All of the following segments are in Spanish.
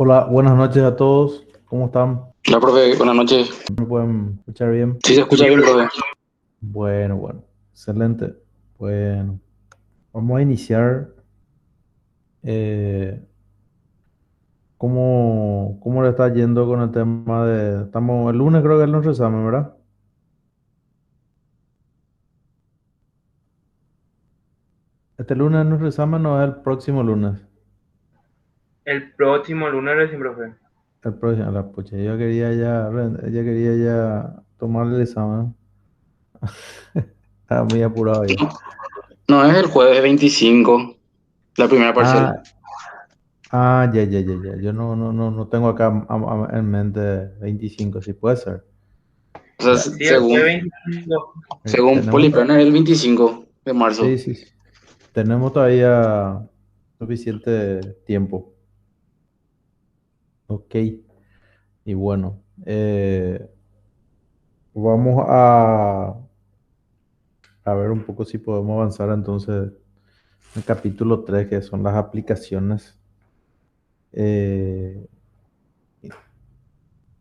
Hola, buenas noches a todos. ¿Cómo están? Hola, profe, buenas noches. ¿Me pueden escuchar bien? Sí, se escucha bien, profe. Bueno, excelente. Bueno, vamos a iniciar. eh, ¿cómo le está yendo con el tema de... Estamos, el lunes creo que es nuestro examen, ¿verdad? Este lunes es nuestro examen o es el próximo lunes. El próximo lunes recién, profe. El próximo, la pucha, yo quería ya tomar el examen. Estaba muy apurado ya. No es el jueves 25, la primera parcial. Ah, ya. Yo no tengo acá en mente 25, si puede ser. O sea, Ya, Sí, el jueves 25. según tenemos, Poliplan es el 25 de sí, marzo. sí, tenemos todavía suficiente tiempo. Ok, y bueno, vamos a ver un poco si podemos avanzar entonces en el capítulo 3 que son las aplicaciones. Eh,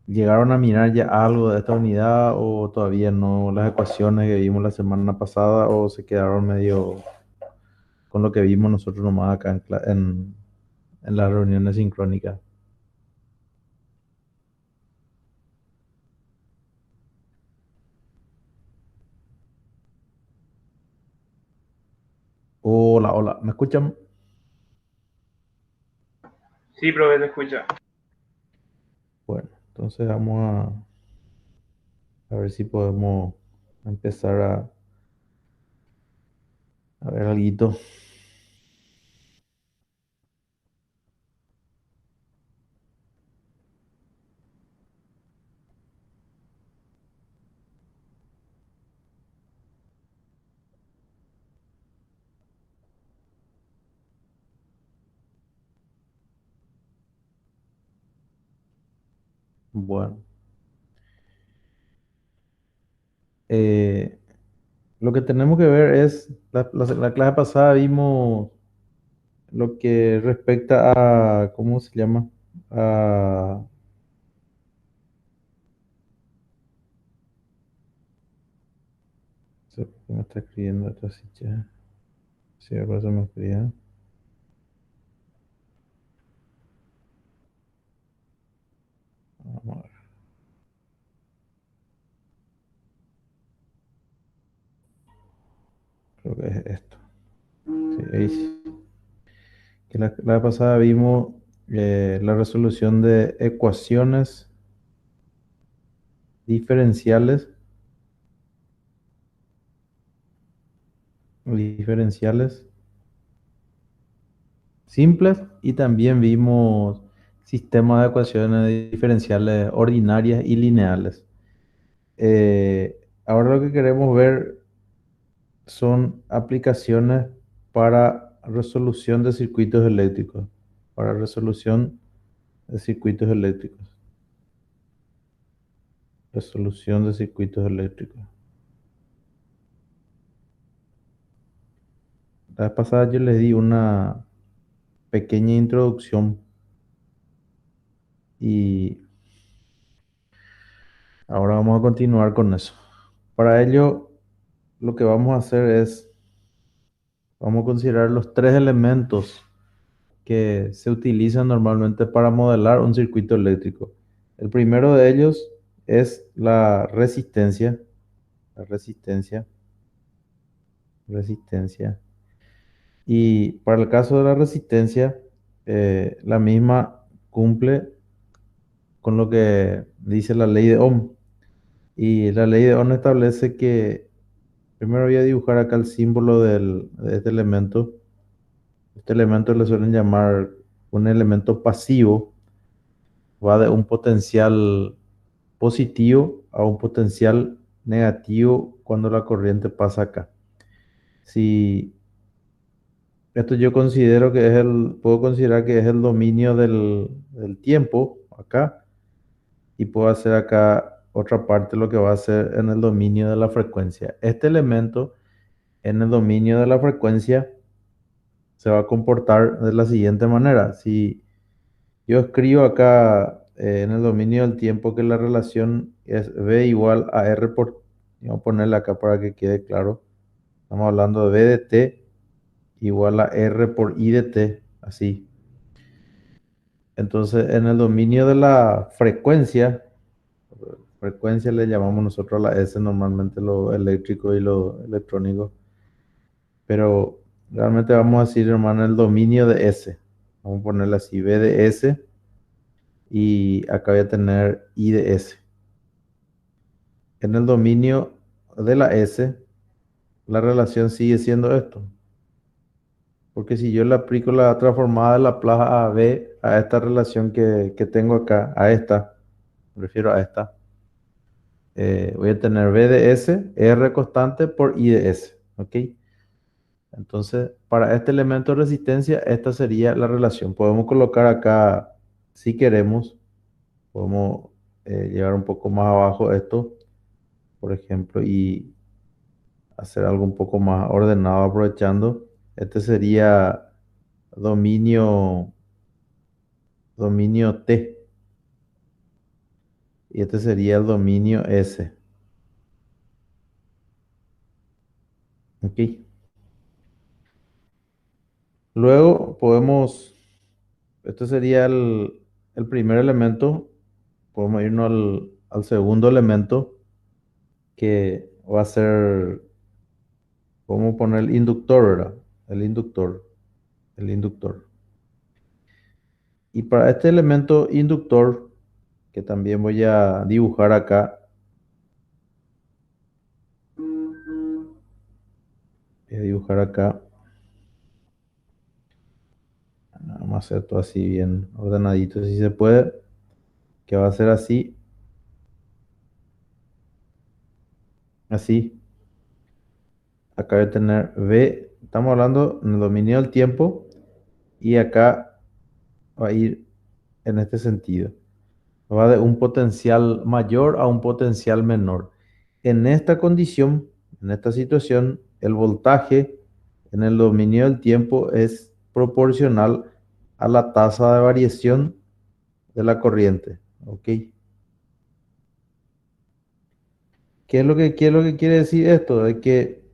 ¿Llegaron a mirar ya algo de esta unidad o todavía no las ecuaciones que vimos la semana pasada o se quedaron medio con lo que vimos nosotros nomás acá en las reuniones sincrónicas? Hola, hola, ¿me escuchan? Sí, profe, se escucha. Bueno, entonces vamos a ver si podemos empezar a ver algo. Bueno, eh, lo que tenemos que ver es, la clase pasada vimos lo que respecta a, ¿cómo se llama? A, ¿por qué me está escribiendo esta ficha? Sí, por eso me escribía. Vamos a ver, creo que es esto. Sí, ahí sí. Que la vez pasada vimos la resolución de ecuaciones diferenciales, diferenciales simples y también vimos sistemas de ecuaciones diferenciales ordinarias y lineales. Ahora lo que queremos ver son aplicaciones para resolución de circuitos eléctricos, para resolución de circuitos eléctricos, resolución de circuitos eléctricos. La vez pasada yo les di una pequeña introducción y ahora vamos a continuar con eso. Para ello, lo que vamos a hacer es, vamos a considerar los tres elementos que se utilizan normalmente para modelar un circuito eléctrico. El primero de ellos es la resistencia. Y para el caso de la resistencia, la misma cumple con lo que dice la ley de Ohm. Y la ley de Ohm establece que, primero voy a dibujar acá el símbolo de este elemento. Este elemento le suelen llamar un elemento pasivo. Va de un potencial positivo a un potencial negativo cuando la corriente pasa acá. Si esto yo considero que puedo considerar que es el dominio del tiempo acá y puedo hacer acá otra parte lo que va a ser en el dominio de la frecuencia. Este elemento en el dominio de la frecuencia se va a comportar de la siguiente manera. Si Yo escribo acá en el dominio del tiempo que la relación es V igual a R por, vamos a ponerle acá para que quede claro. Estamos hablando de V de t igual a R por I de t, así. Entonces, en el dominio de la frecuencia le llamamos nosotros a la S normalmente lo eléctrico y lo electrónico, pero realmente vamos a decir, hermano, el dominio de S. Vamos a ponerle así, V de S y acá voy a tener I de S. En el dominio de la S, la relación sigue siendo esto. Porque si yo le aplico la transformada de Laplace a B a esta relación que tengo acá, a esta, me refiero a esta, voy a tener V de S, R constante por I de S. ¿Ok? Entonces, para este elemento de resistencia, esta sería la relación. Podemos colocar acá, si queremos, podemos llevar un poco más abajo esto, por ejemplo, y hacer algo un poco más ordenado aprovechando. Este sería dominio, dominio T y este sería el dominio S. ¿Ok? Luego podemos, este sería el primer elemento, podemos irnos al segundo elemento que va a ser, vamos a poner el inductor, ¿verdad? El inductor, el inductor. Y para este elemento inductor, que también voy a dibujar acá, voy a dibujar acá, vamos a hacer todo así bien ordenadito si se puede, que va a ser así, así. Acá voy a tener V, estamos hablando en el dominio del tiempo, y acá va a ir en este sentido. Va de un potencial mayor a un potencial menor. En esta condición, en esta situación, el voltaje en el dominio del tiempo es proporcional a la tasa de variación de la corriente. ¿Ok? ¿Qué es lo que quiere decir esto? De que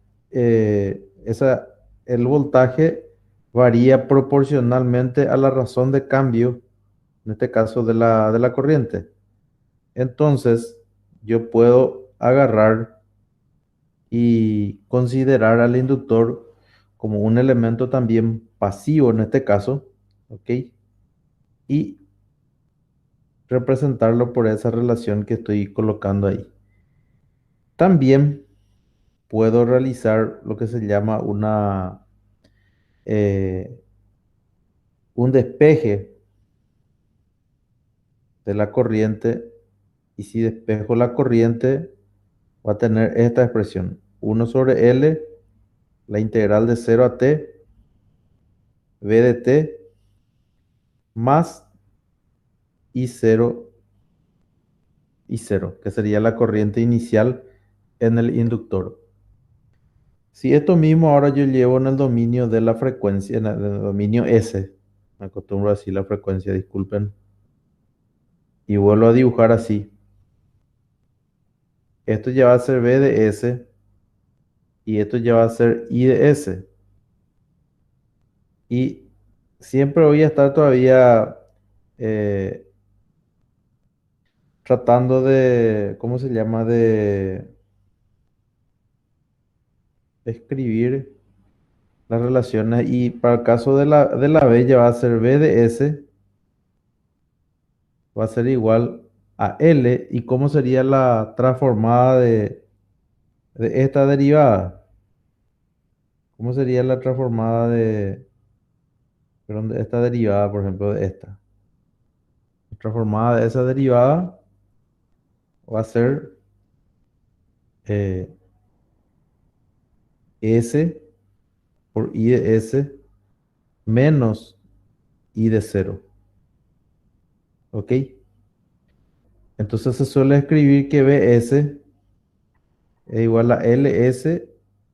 el voltaje varía proporcionalmente a la razón de cambio, en este caso de la corriente. Entonces, yo puedo agarrar y considerar al inductor como un elemento también pasivo en este caso, ¿ok? Y representarlo por esa relación que estoy colocando ahí. También puedo realizar lo que se llama eh, un despeje de la corriente, y si despejo la corriente va a tener esta expresión: 1 sobre L, la integral de 0 a t, V de t, más I0 y 0, que sería la corriente inicial en el inductor. Si esto mismo ahora yo llevo en el dominio de la frecuencia, en el dominio S, me acostumbro a decir la frecuencia, disculpen, y vuelvo a dibujar así. Esto ya va a ser V de S y esto ya va a ser I de S. Y siempre voy a estar todavía eh, tratando de, ¿cómo se llama? De escribir las relaciones, y para el caso de la B ya va a ser B de S, va a ser igual a L. ¿Y cómo sería la transformada de esta derivada? ¿Cómo sería la transformada perdón, de esta derivada, por ejemplo, de esta? La transformada de esa derivada va a ser eh, S por I de S menos I de 0. ¿Ok? Entonces se suele escribir que BS es igual a LS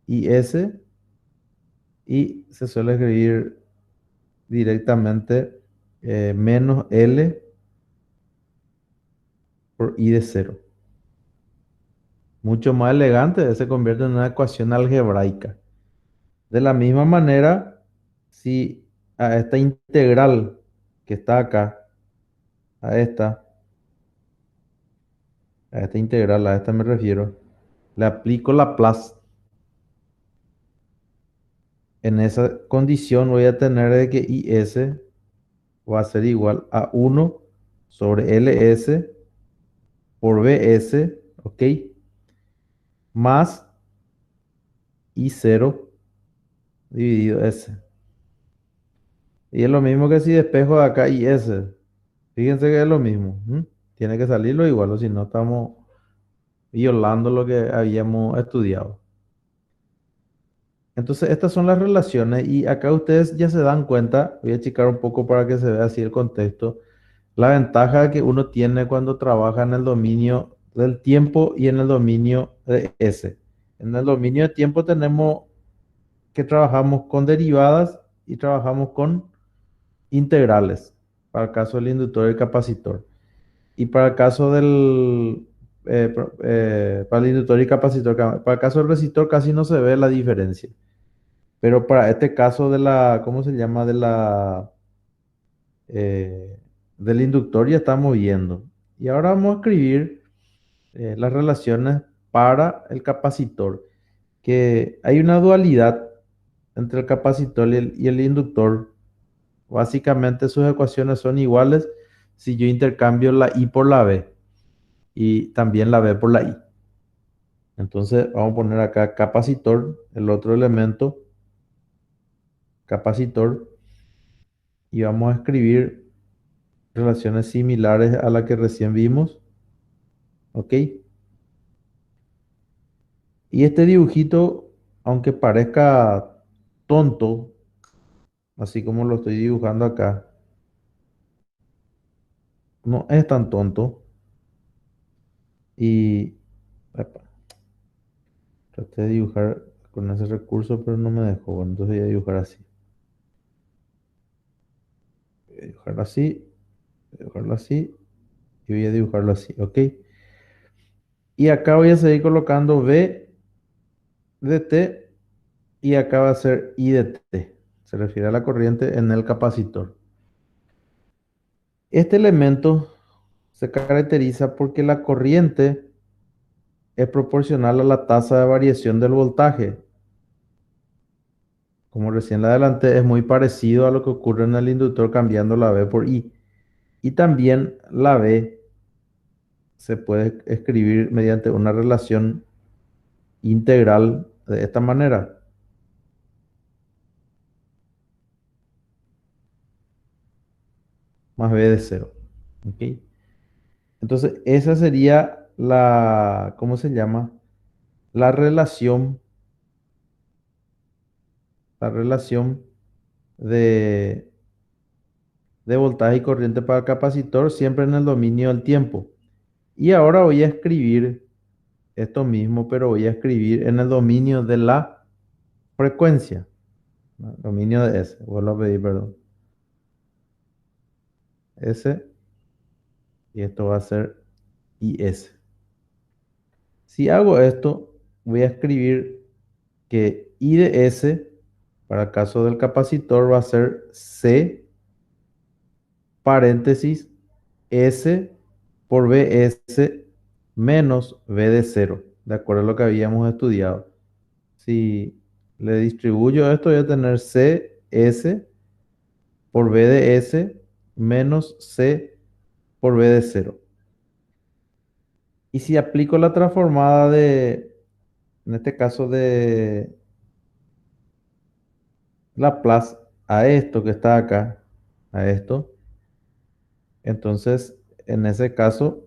y S, y se suele escribir directamente menos L por I de cero. Mucho más elegante, se convierte en una ecuación algebraica. De la misma manera, si a esta integral que está acá, a esta integral, a esta me refiero, le aplico Laplace, en esa condición voy a tener de que IS va a ser igual a 1 sobre LS por BS, ¿ok? Más I0 dividido S. Y es lo mismo que si despejo de acá IS. Fíjense que es lo mismo. Tiene que salirlo igual, o si no estamos violando lo que habíamos estudiado. Entonces, estas son las relaciones y acá ustedes ya se dan cuenta, voy a achicar un poco para que se vea así el contexto, la ventaja que uno tiene cuando trabaja en el dominio del tiempo y en el dominio de S. En el dominio de tiempo tenemos que trabajamos con derivadas y trabajamos con integrales, para el caso del inductor y el capacitor. Y para el caso para el inductor y capacitor, para el caso del resistor casi no se ve la diferencia. Pero para este caso de la, ¿cómo se llama? Eh, del inductor ya estamos viendo. Y ahora vamos a escribir las relaciones para el capacitor, que hay una dualidad entre el capacitor y el inductor. Básicamente sus ecuaciones son iguales si yo intercambio la I por la B y también la B por la I. Entonces vamos a poner acá capacitor, el otro elemento, capacitor, y vamos a escribir relaciones similares a la que recién vimos. ¿Ok? Y este dibujito, aunque parezca tonto, así como lo estoy dibujando acá, no es tan tonto. Y epa, traté de dibujar con ese recurso, pero no me dejó. Bueno, entonces voy a dibujar así. Voy a dibujarlo así, voy a dibujarlo así y voy a dibujarlo así. ¿Ok? Y acá voy a seguir colocando B de T y acá va a ser I de T. Se refiere a la corriente en el capacitor. Este elemento se caracteriza porque la corriente es proporcional a la tasa de variación del voltaje. Como recién le adelanté, es muy parecido a lo que ocurre en el inductor cambiando la V por I. Y también la V se puede escribir mediante una relación integral de esta manera. Más V de cero. ¿Ok? Entonces, esa sería la, ¿cómo se llama? La relación, la relación de, de voltaje y corriente para el capacitor siempre en el dominio del tiempo. Y ahora voy a escribir esto mismo, pero voy a escribir en el dominio de la frecuencia. ¿No? Dominio de S. Vuelvo a pedir perdón. S. Y esto va a ser IS. Si hago esto, voy a escribir que I de S, para el caso del capacitor, va a ser C, paréntesis, S por BS menos V de cero, de acuerdo a lo que habíamos estudiado. Si le distribuyo esto, voy a tener CS por B de S menos C por B de cero. Y si aplico la transformada en este caso de Laplace a esto que está acá, a esto, entonces en ese caso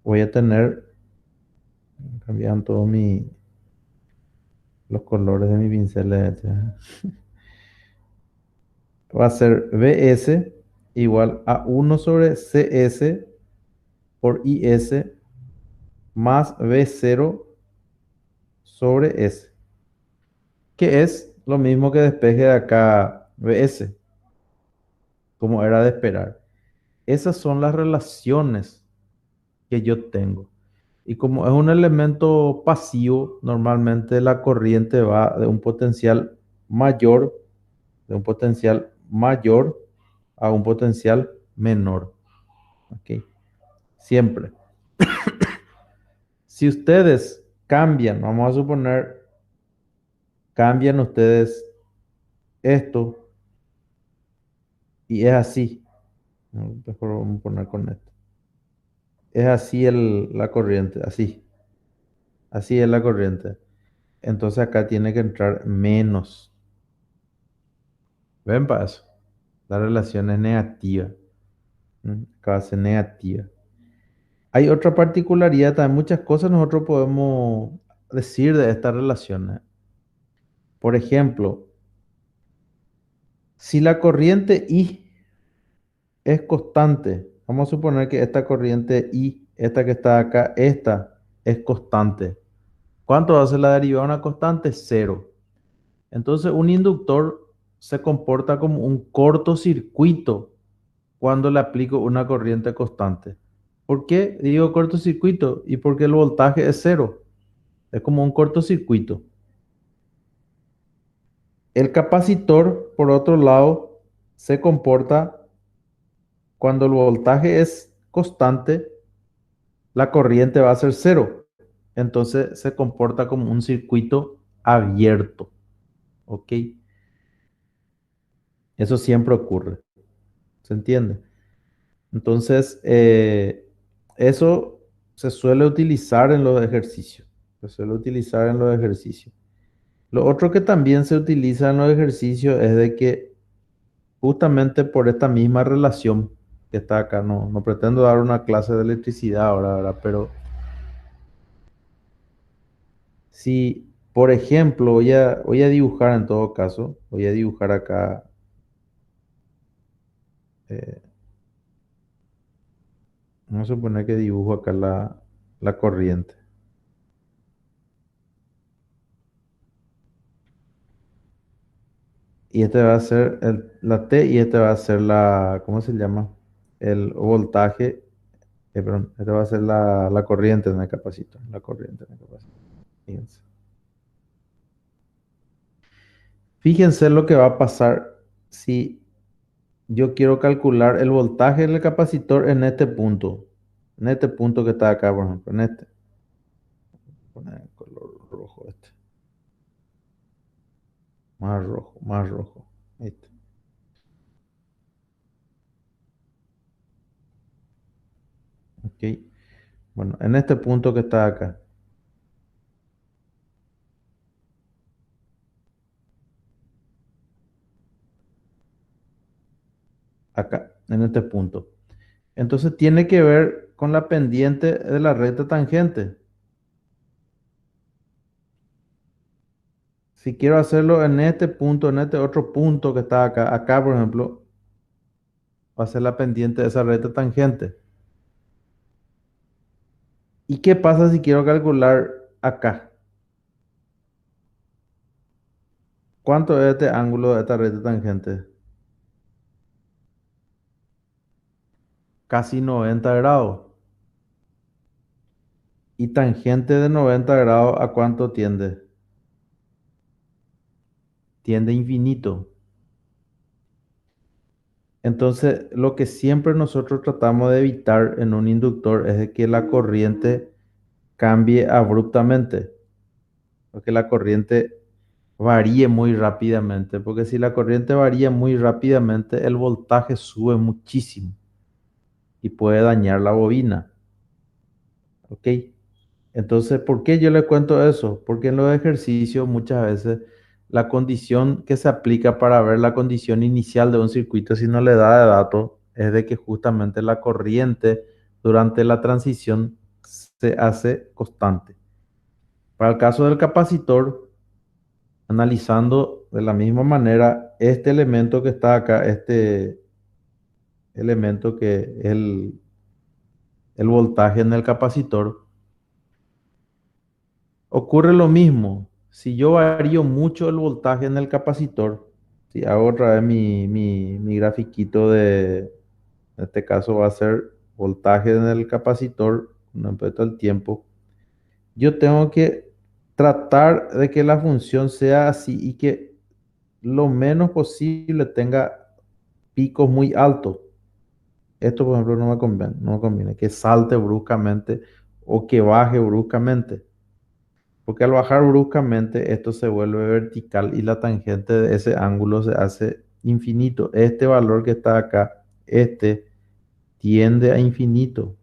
voy a tener, cambian todos los colores de mi pincel. Va a ser Bs igual a 1 sobre Cs por Is más B0 sobre S, que es lo mismo que despeje de acá Bs, como era de esperar. Esas son las relaciones que yo tengo. Y como es un elemento pasivo, normalmente la corriente va de un potencial mayor, de un potencial mayor a un potencial menor. ¿Ok? Siempre. Si ustedes cambian, vamos a suponer, cambian ustedes esto y es así. No, mejor vamos a poner con esto. Es así la corriente, así. Así es la corriente. Entonces acá tiene que entrar menos. ¿Ven para eso? La relación es negativa. Acá va a ser negativa. Hay otra particularidad, también muchas cosas nosotros podemos decir de estas relaciones. Por ejemplo, si la corriente I es constante, vamos a suponer que esta corriente I, esta que está acá, esta es constante. ¿Cuánto va a ser la derivada de una constante? Cero. Entonces, un inductor se comporta como un cortocircuito cuando le aplico una corriente constante. ¿Por qué digo cortocircuito? Y porque el voltaje es cero. Es como un cortocircuito. El capacitor, por otro lado, se comporta cuando el voltaje es constante, la corriente va a ser cero. Entonces se comporta como un circuito abierto. ¿Ok? Eso siempre ocurre. ¿Se entiende? Entonces, eso se suele utilizar en los ejercicios. Se suele utilizar en los ejercicios. Lo otro que también se utiliza en los ejercicios es de que justamente por esta misma relación que está acá, no pretendo dar una clase de electricidad ahora, ¿verdad? Pero si, por ejemplo, voy a dibujar en todo caso, voy a dibujar acá, eh, vamos a suponer que dibujo acá la corriente. Y este va a ser la T y este va a ser ¿cómo se llama? El voltaje, perdón, este va a ser la corriente en el capacitor, la corriente en el capacitor. Fíjense. Fíjense lo que va a pasar si yo quiero calcular el voltaje del capacitor en este punto que está acá, por ejemplo, en este. Poner el color rojo este, más rojo. Ahí está. Ok. Bueno, en este punto que está acá, acá, en este punto. Entonces tiene que ver con la pendiente de la recta tangente. Si quiero hacerlo en este punto, en este otro punto que está acá, acá por ejemplo, va a ser la pendiente de esa recta tangente. ¿Y qué pasa si quiero calcular acá? ¿Cuánto es este ángulo de esta recta tangente? Casi 90 grados. ¿Y tangente de 90 grados a cuánto tiende? Tiende infinito. Entonces, lo que siempre nosotros tratamos de evitar en un inductor es de que la corriente cambie abruptamente, o que la corriente varíe muy rápidamente, porque si la corriente varía muy rápidamente, el voltaje sube muchísimo y puede dañar la bobina. ¿Ok? Entonces, ¿por qué yo le cuento eso? Porque en los ejercicios muchas veces la condición que se aplica para ver la condición inicial de un circuito, si no le da de datos, es de que justamente la corriente durante la transición se hace constante. Para el caso del capacitor, analizando de la misma manera este elemento que está acá, este elemento que es el voltaje en el capacitor, ocurre lo mismo. Si yo varío mucho el voltaje en el capacitor, si hago otra vez mi grafiquito En este caso va a ser voltaje en el capacitor con respecto al tiempo. Yo tengo que tratar de que la función sea así y que lo menos posible tenga picos muy altos. Esto, por ejemplo, no me conviene que salte bruscamente o que baje bruscamente. Porque al bajar bruscamente esto se vuelve vertical y la tangente de ese ángulo se hace infinito. Este valor que está acá, este tiende a infinito.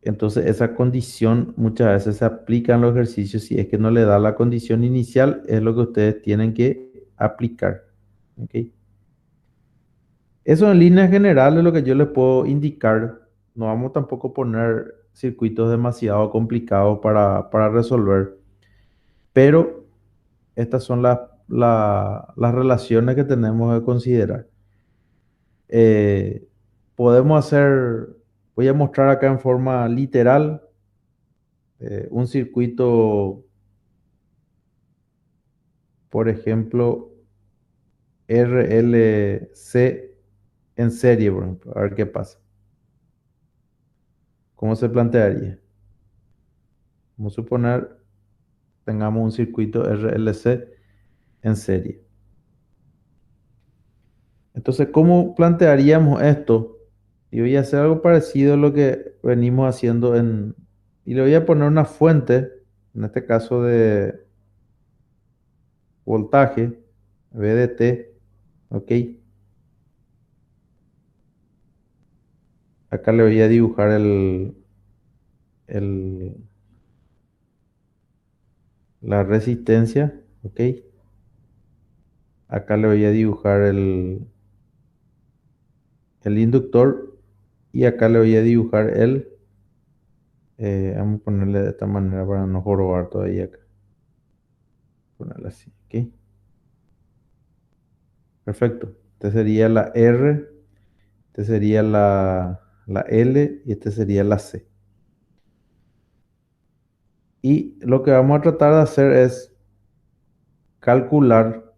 Entonces esa condición muchas veces se aplica en los ejercicios. Si es que no le da la condición inicial, es lo que ustedes tienen que aplicar. ¿Ok? Eso en líneas generales es lo que yo les puedo indicar. No vamos tampoco a poner circuitos demasiado complicados para resolver, pero estas son las relaciones que tenemos que considerar. Eh, Podemos hacer, voy a mostrar acá en forma literal un circuito, por ejemplo, RLC en serie, por ejemplo, a ver qué pasa. ¿Cómo se plantearía? Vamos a suponer tengamos un circuito RLC en serie. Entonces, ¿cómo plantearíamos esto? Y voy a hacer algo parecido a lo que venimos haciendo y le voy a poner una fuente, en este caso de voltaje, VDT, ¿ok? Acá le voy a dibujar el- la resistencia, ¿ok? Acá le voy a dibujar el inductor y acá le voy a dibujar vamos a ponerle de esta manera para no jorobar todavía acá. Ponerla así, ¿ok? Perfecto. Este sería la R, este sería la L y este sería la C. Y lo que vamos a tratar de hacer es calcular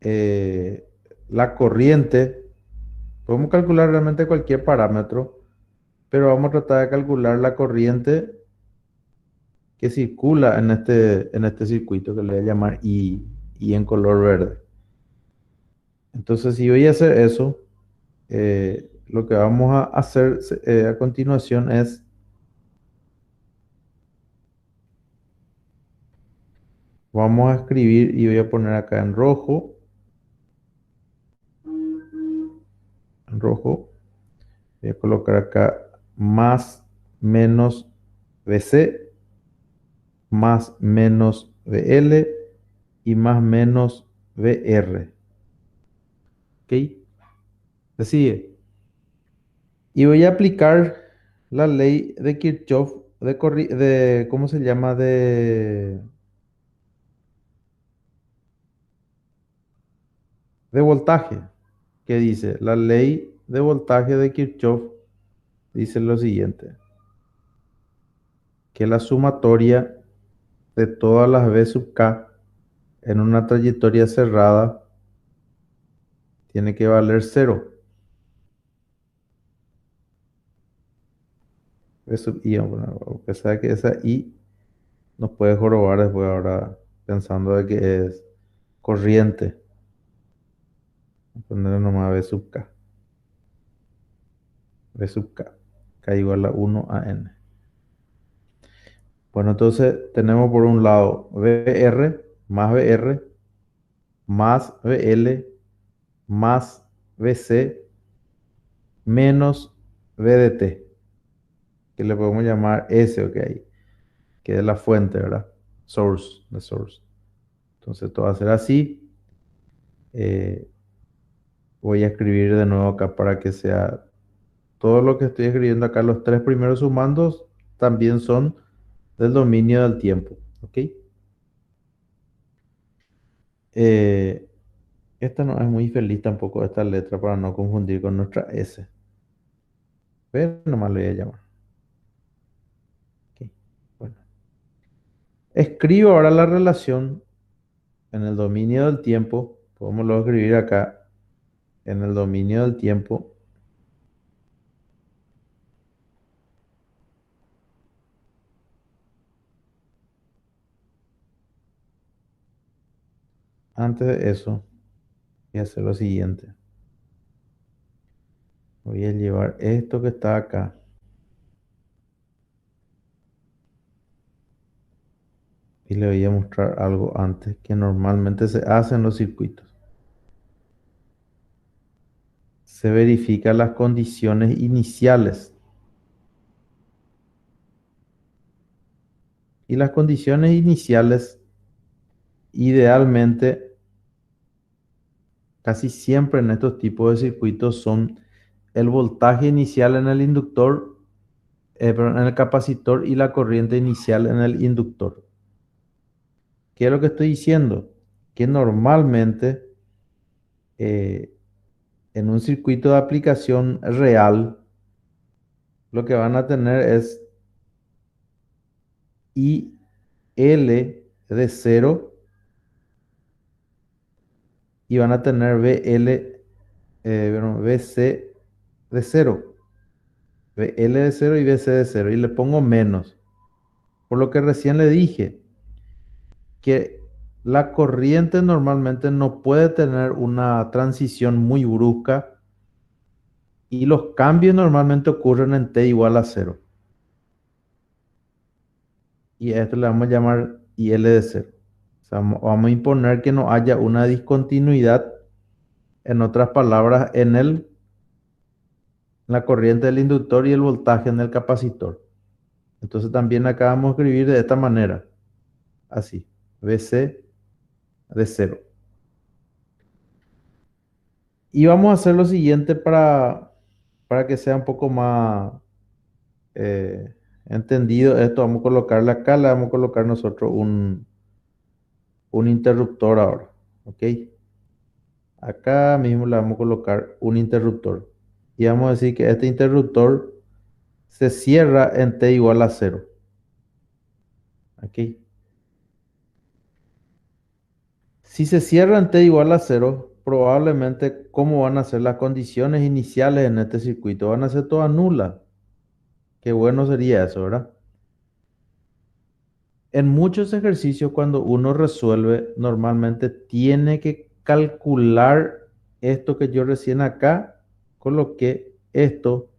eh, la corriente. Podemos calcular realmente cualquier parámetro, pero vamos a tratar de calcular la corriente que circula en este circuito que le voy a llamar I en color verde. Entonces, si voy a hacer eso, lo que vamos a hacer a continuación es, vamos a escribir y voy a poner acá en rojo, voy a colocar acá más menos BC, más menos BL y más menos BR. ¿Ok? Se sigue. Y voy a aplicar la ley de Kirchhoff ¿cómo se llama? De voltaje, que dice, la ley de voltaje de Kirchhoff dice lo siguiente, que la sumatoria de todas las V sub k en una trayectoria cerrada tiene que valer cero. V sub i, bueno, a pesar de que esa i nos puede jorobar después ahora pensando de que es corriente. Voy a ponerle nomás V sub k. V sub k. K igual a 1 a n. Bueno, entonces tenemos por un lado VR más VL más VC menos VDT, que le podemos llamar S, ok, que es la fuente, ¿verdad? Source, the source. Entonces esto va a ser así. Eh, Voy a escribir de nuevo acá para que sea todo lo que estoy escribiendo acá, los tres primeros sumandos también son del dominio del tiempo, ¿ok? Eh, Esta no es muy feliz tampoco, esta letra, para no confundir con nuestra S. Pero nomás le voy a llamar. Ok, bueno. Escribo ahora la relación en el dominio del tiempo. Podemos luego escribir acá en el dominio del tiempo, antes de eso, voy a hacer lo siguiente. Voy a llevar esto que está acá. Y le voy a mostrar algo antes que normalmente se hace en los circuitos. Se verifican las condiciones iniciales. Y las condiciones iniciales, idealmente, casi siempre en estos tipos de circuitos son el voltaje inicial en el inductor, perdón, en el capacitor y la corriente inicial en el inductor. ¿Qué es lo que estoy diciendo? Que normalmente eh, en un circuito de aplicación real, lo que van a tener es IL de 0 y van a tener BC de 0. BL de 0 y BC de 0. Y le pongo menos. Por lo que recién le dije que la corriente normalmente no puede tener una transición muy brusca y los cambios normalmente ocurren en t igual a 0. Y a esto le vamos a llamar IL de 0. O sea, vamos a imponer que no haya una discontinuidad, en otras palabras, en la corriente del inductor y el voltaje en el capacitor. Entonces también acá vamos a escribir de esta manera, así, BC de 0. Y vamos a hacer lo siguiente para que sea un poco más eh, entendido esto. Vamos a colocarle acá, le vamos a colocar nosotros un interruptor ahora, ¿ok? Acá mismo le vamos a colocar un interruptor. Y vamos a decir que este interruptor se cierra en t igual a 0. Aquí. Si se cierra en t igual a 0, probablemente, ¿cómo van a ser las condiciones iniciales en este circuito? Van a ser todas nulas. Qué bueno sería eso, ¿verdad? En muchos ejercicios, cuando uno resuelve, normalmente tiene que calcular esto que yo recién acá coloqué. Esto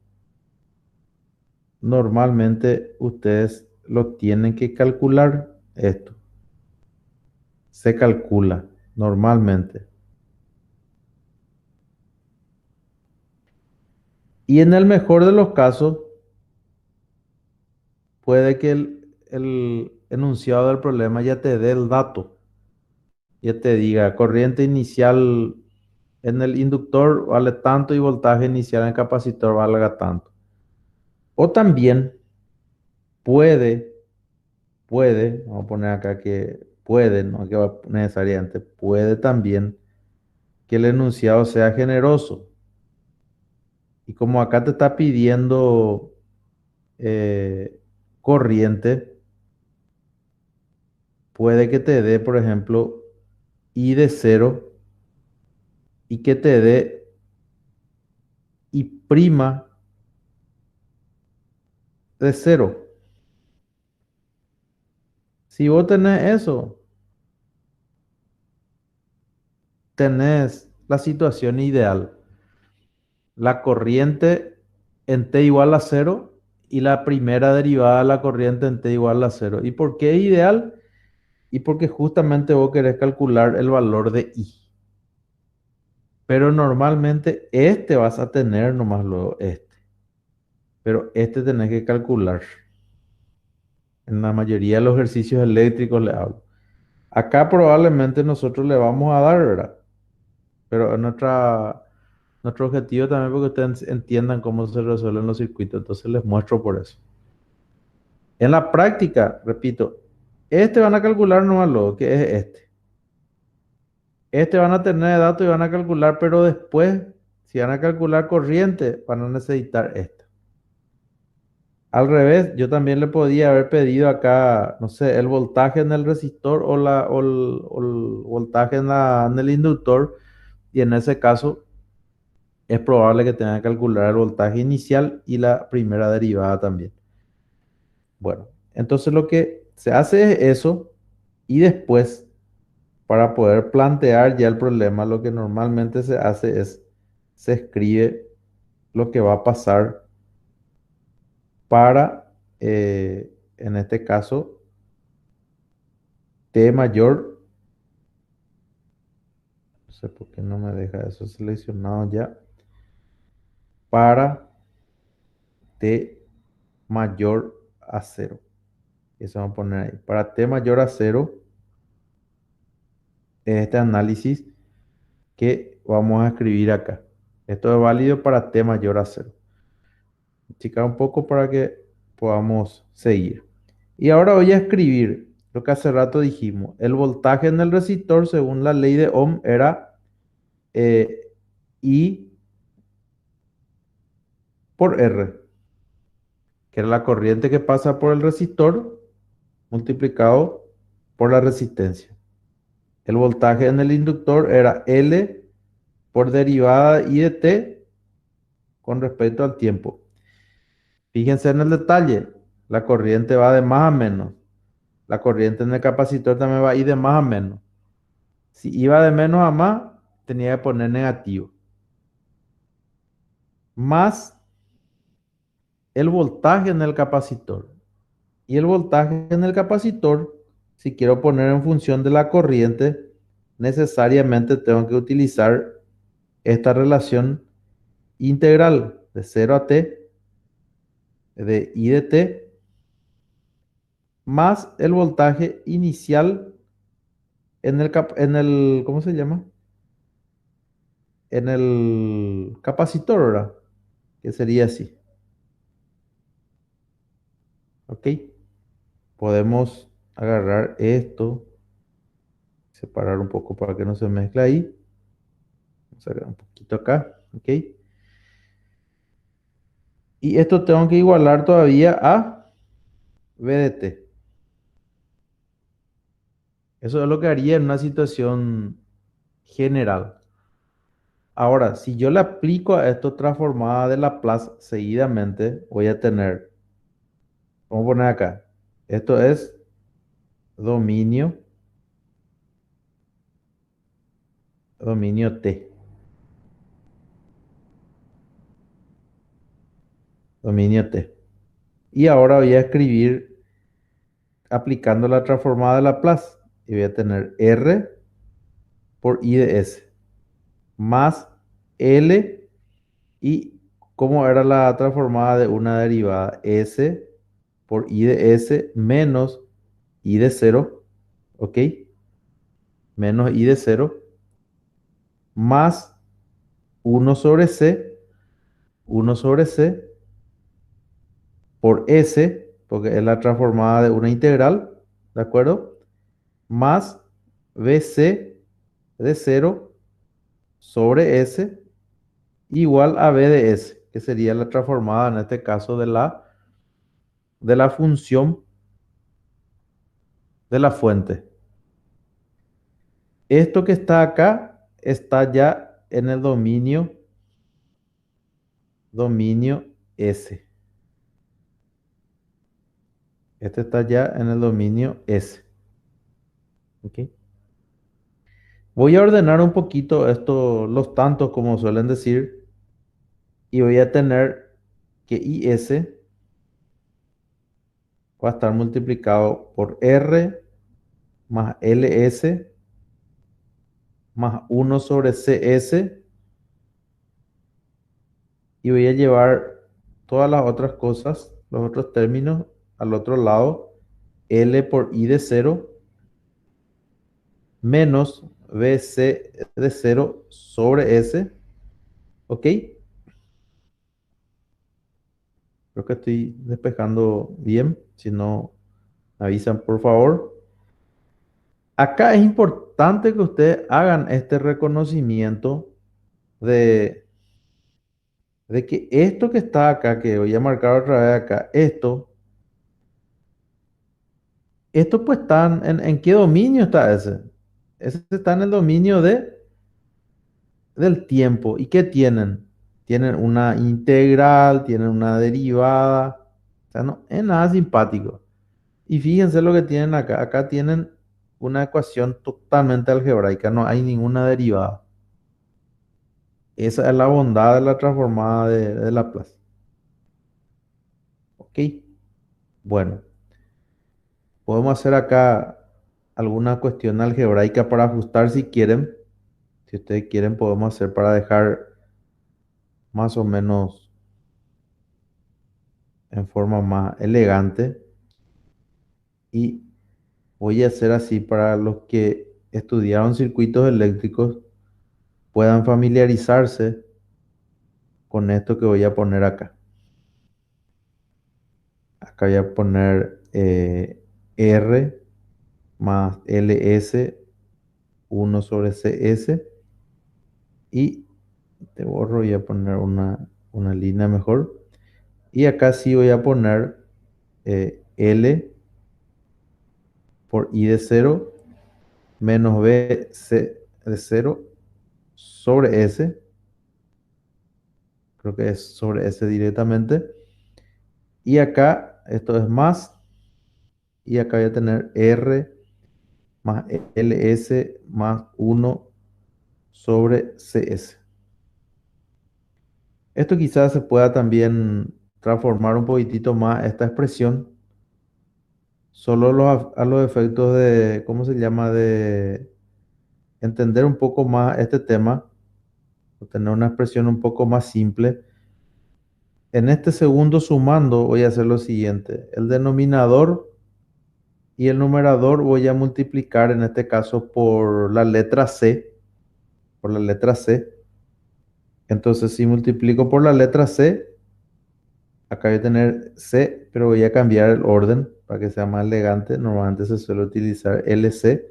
normalmente ustedes lo tienen que calcular. Esto se calcula normalmente. Y en el mejor de los casos, puede que el enunciado del problema ya te dé el dato, ya te diga corriente inicial en el inductor vale tanto y voltaje inicial en el capacitor valga tanto. O también puede, vamos a poner acá que puede, no que va necesariamente, puede también que el enunciado sea generoso. Y como acá te está pidiendo corriente, puede que te dé, por ejemplo, I de 0 y que te dé I prima de 0. Si vos tenés eso, tenés la situación ideal. La corriente en t igual a 0 y la primera derivada de la corriente en t igual a 0. ¿Y por qué es ideal? Y porque justamente vos querés calcular el valor de I. Pero normalmente este vas a tener nomás luego este. Pero este tenés que calcular. En la mayoría de los ejercicios eléctricos le hablo. Acá probablemente nosotros le vamos a dar, ¿verdad? Pero nuestro objetivo también porque ustedes entiendan cómo se resuelven los circuitos, entonces les muestro por eso. En la práctica, repito, este van a calcular nomás lo que es este. Este van a tener datos y van a calcular, pero después, si van a calcular corriente, van a necesitar esta. Al revés, yo también le podía haber pedido acá, no sé, el voltaje en el resistor o el voltaje en el inductor, y en ese caso es probable que tenga que calcular el voltaje inicial y la primera derivada también. Bueno, entonces lo que se hace es eso y después, para poder plantear ya el problema, lo que normalmente se hace es, se escribe lo que va a pasar para, en este caso, T mayor, no sé por qué no me deja eso seleccionado ya, para T mayor a cero. Eso vamos a poner ahí. Para T mayor a cero, es este análisis que vamos a escribir acá. Esto es válido para T mayor a cero. Chicar un poco para que podamos seguir. Y ahora voy a escribir lo que hace rato dijimos. El voltaje en el resistor, según la ley de Ohm, era I por R, que era la corriente que pasa por el resistor multiplicado por la resistencia. El voltaje en el inductor era L por derivada I de t con respecto al tiempo. Fíjense en el detalle, la corriente va de más a menos. La corriente en el capacitor también va a ir de más a menos. Si iba de menos a más, tenía que poner negativo. Más el voltaje en el capacitor. Y el voltaje en el capacitor, si quiero poner en función de la corriente, necesariamente tengo que utilizar esta relación integral de 0 a t de I de t más el voltaje inicial ¿cómo se llama? En el capacitor, ¿verdad? Que sería así. ¿Ok? Podemos agarrar esto, separar un poco para que no se mezcle ahí. Vamos a sacar un poquito acá. ¿Ok? Y esto tengo que igualar todavía a V de t. Eso es lo que haría en una situación general. Ahora, si yo le aplico a esto transformada de Laplace seguidamente, voy a tener, vamos a poner acá, esto es dominio, dominio T, dominio T. Y ahora voy a escribir aplicando la transformada de Laplace y voy a tener R por I de S más L y como era la transformada de una derivada S por I de S menos I de 0, ¿ok? Menos I de 0 más 1 sobre C, 1 sobre C por S, porque es la transformada de una integral, ¿de acuerdo? Más BC de 0 sobre S igual a B de S, que sería la transformada en este caso de la función de la fuente. Esto que está acá está ya en el dominio S. Este está ya en el dominio S. ¿Ok? Voy a ordenar un poquito esto, los tantos, como suelen decir, y voy a tener que IS va a estar multiplicado por R más LS más 1 sobre CS y voy a llevar todas las otras cosas, los otros términos al otro lado, L por I de 0 menos BC de 0 sobre S, ¿ok? Creo que estoy despejando bien, si no, avisan por favor. Acá es importante que ustedes hagan este reconocimiento de, de que esto que está acá, que voy a marcar otra vez acá, esto pues está ¿en qué dominio está ese? Ese está en el dominio del tiempo. ¿Y qué tienen? tienen una integral, tienen una derivada. O sea, no es nada simpático. Y fíjense lo que tienen acá. Acá tienen una ecuación totalmente algebraica, no hay ninguna derivada. Esa es la bondad de la transformada de Laplace. Ok, bueno, podemos hacer acá alguna cuestión algebraica para ajustar si quieren. Si ustedes quieren, podemos hacer para dejar más o menos en forma más elegante. Y voy a hacer así para los que estudiaron circuitos eléctricos puedan familiarizarse con esto que voy a poner acá. Acá voy a poner R más LS 1 sobre CS. Y te borro, voy a poner una línea mejor. Y acá sí voy a poner L por I de 0 menos B C de 0 sobre S. Creo que es sobre S directamente. Y acá esto es más. Y acá voy a tener R más LS más 1 sobre CS. Esto quizás se pueda también transformar un poquitito más esta expresión solo a los efectos de, ¿cómo se llama? De entender un poco más este tema, o tener una expresión un poco más simple. En este segundo sumando voy a hacer lo siguiente. El denominador y el numerador voy a multiplicar en este caso por la letra C, por la letra C. Entonces si multiplico por la letra C, acá voy a tener C, pero voy a cambiar el orden para que sea más elegante. Normalmente se suele utilizar LC.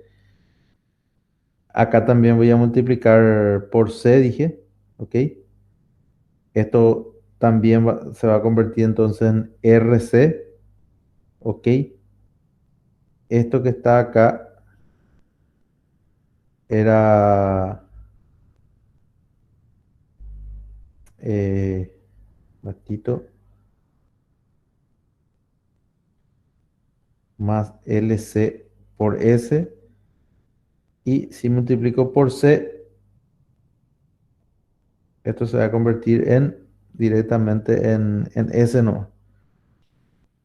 Acá también voy a multiplicar por C, dije. ¿Ok? Esto también se va a convertir entonces en RC. ¿Ok? Esto que está acá era... Eh, ratito, más LC por S. Y si multiplico por C, esto se va a convertir en directamente en S no.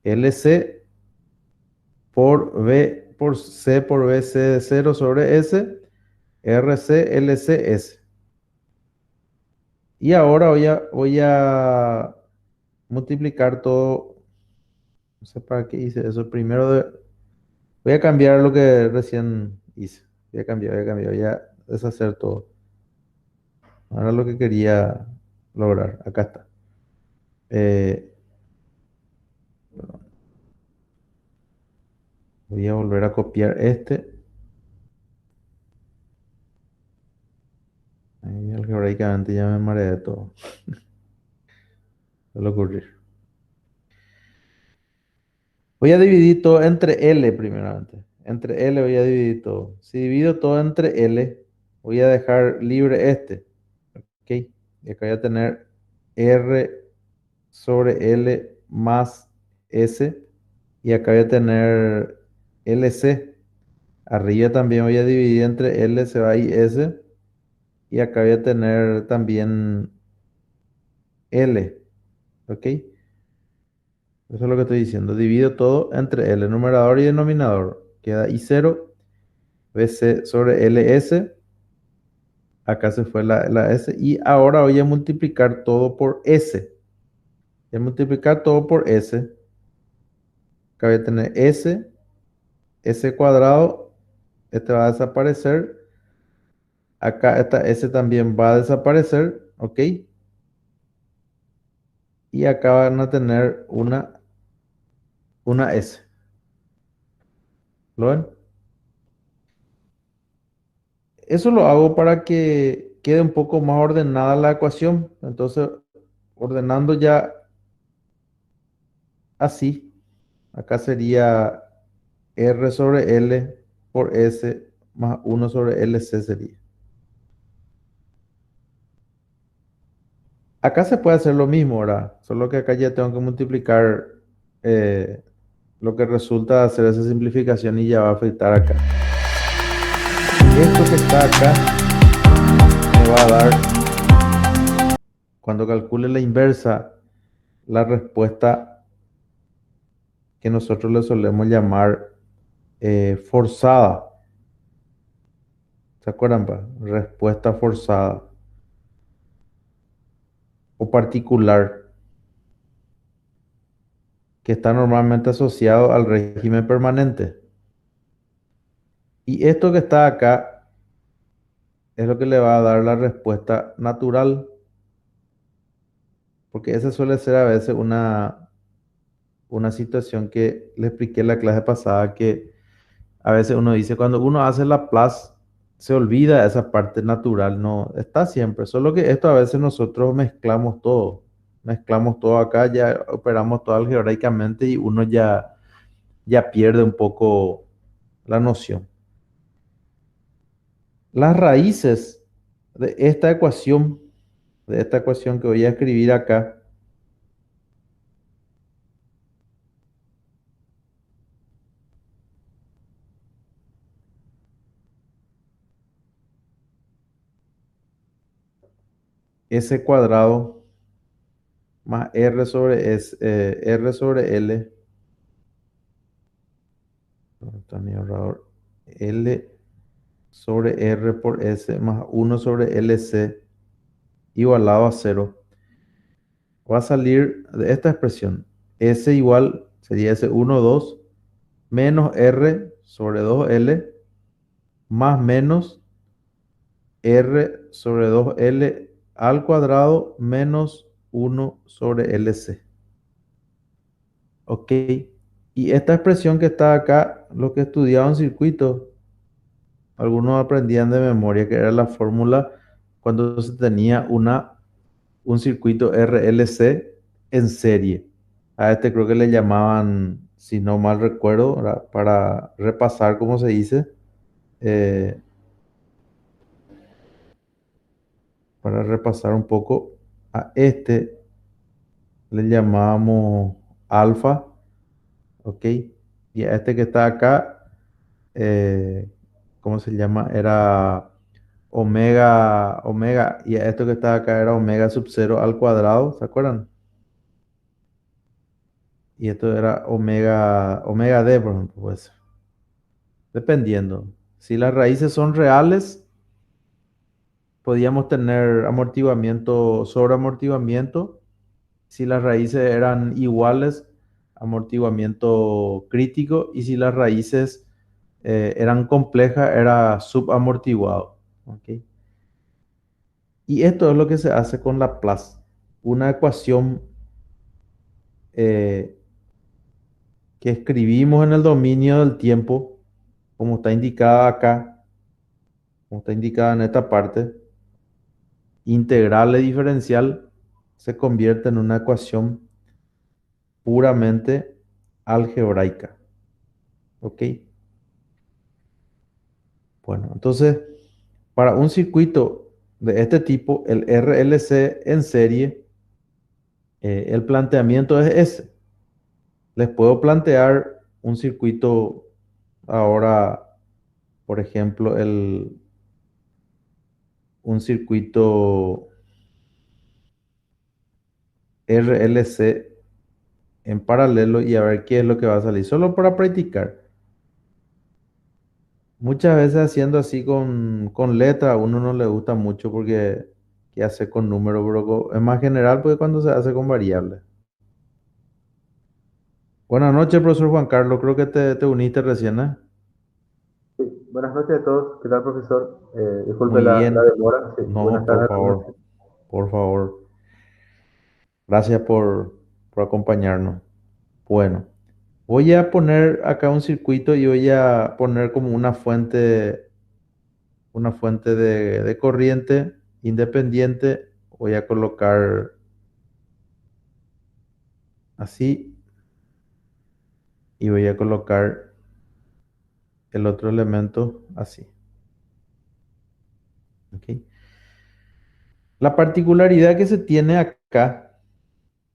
LC por B por C por BC de 0 sobre S. RC LC S. Y ahora voy a multiplicar todo. No sé para qué hice eso. Voy a cambiar lo que recién hice. Voy a deshacer todo. Ahora lo que quería lograr. Acá está. Eh, Voy a volver a copiar este. Ahí algebraicamente ya me mareé de todo. Suele ocurrir. Voy a dividir todo entre L primeramente. Entre L voy a dividir todo. Si divido todo entre L, voy a dejar libre este. ¿Ok? Y acá voy a tener R sobre L más S. Y acá voy a tener LC. Arriba también voy a dividir entre L, se va y S. Y acá voy a tener también L. ¿Ok? Eso es lo que estoy diciendo. Divido todo entre L, numerador y denominador. Queda I0, BC sobre LS. Acá se fue la S. Y ahora voy a multiplicar todo por S. Voy a multiplicar todo por S. Acá voy a tener S, S cuadrado. Este va a desaparecer. Acá esta S también va a desaparecer. ¿Ok? Y acá van a tener una S. ¿Lo ven? Eso lo hago para que quede un poco más ordenada la ecuación. Entonces, ordenando ya así, acá sería R sobre L por S más 1 sobre LC sería. Acá se puede hacer lo mismo, ¿verdad? Solo que acá ya tengo que multiplicar eh, lo que resulta de hacer esa simplificación y ya va a afectar acá. Esto que está acá me va a dar, cuando calcule la inversa, la respuesta que nosotros le solemos llamar forzada. ¿Se acuerdan, pa? Respuesta forzada o particular, que está normalmente asociado al régimen permanente. Y esto que está acá es lo que le va a dar la respuesta natural, porque esa suele ser a veces una situación que le expliqué en la clase pasada, que a veces uno dice, cuando uno hace Laplace, se olvida esa parte natural, no está siempre, solo que esto a veces nosotros mezclamos todo acá, ya operamos todo algebraicamente y uno ya pierde un poco la noción. Las raíces de de esta ecuación que voy a escribir acá, s cuadrado más r sobre L, ¿dónde está mi ahorrador? L sobre R por S más uno sobre LC igualado a cero. Va a salir de esta expresión. S igual sería S1, 2 menos R sobre 2L más menos R sobre 2L al cuadrado menos uno sobre LC. Ok. Y esta expresión que está acá, los que estudiaban circuitos, algunos aprendían de memoria que era la fórmula cuando se tenía un circuito RLC en serie. A este creo que le llamaban, si no mal recuerdo, para repasar cómo se dice, eh, para repasar un poco, a este le llamábamos alfa, ¿ok? Y a este que está acá, eh, ¿cómo se llama? Era omega, y a esto que está acá era omega sub 0 al cuadrado, ¿se acuerdan? Y esto era omega d, por ejemplo, pues, dependiendo. Si las raíces son reales, podíamos tener amortiguamiento sobre amortiguamiento. Si las raíces eran iguales, amortiguamiento crítico. Y si las raíces eran complejas, era subamortiguado. ¿Ok? Y esto es lo que se hace con Laplace. Una ecuación eh, que escribimos en el dominio del tiempo, como está indicada acá, como está indicada en esta parte, integral y diferencial, se convierte en una ecuación puramente algebraica. ¿Ok? Bueno, entonces, para un circuito de este tipo, el RLC en serie, el planteamiento es ese. Les puedo plantear un circuito ahora, por ejemplo, un circuito RLC en paralelo y a ver qué es lo que va a salir, solo para practicar. Muchas veces haciendo así con letra a uno no le gusta mucho porque qué hacer con números, pero es más general porque cuando se hace con variables. Buenas noches, profesor Juan Carlos, creo que te uniste recién, ¿eh? Sí, buenas noches a todos. ¿Qué tal, profesor? Disculpe Muy la bien. demora. Sí, No, buenas tardes. por favor. Gracias por acompañarnos. Bueno, voy a poner acá un circuito y voy a poner como una fuente de corriente independiente. Voy a colocar así y voy a colocar el otro elemento así. ¿Ok? La particularidad que se tiene acá,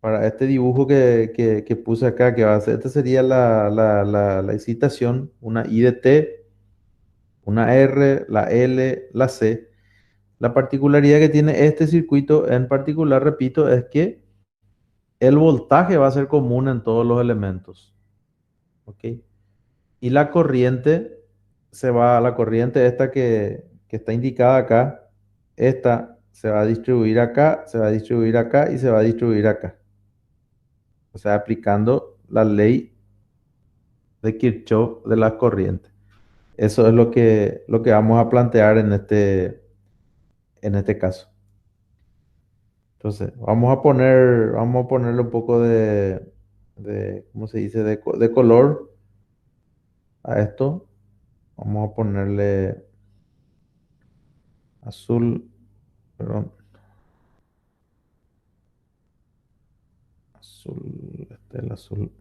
para este dibujo que puse acá, que va a ser, esta sería la excitación, una I de T, una R, la L, la C. La particularidad que tiene este circuito en particular, repito, es que el voltaje va a ser común en todos los elementos. ¿Ok? Y la corriente esta que está indicada acá, esta se va a distribuir acá, se va a distribuir acá y se va a distribuir acá. O sea, aplicando la ley de Kirchhoff de las corrientes. Eso es lo que vamos a plantear en este caso. Entonces, vamos a ponerle un poco ¿cómo se dice? De color a esto. Vamos a ponerle azul, perdón, azul, este es el azul.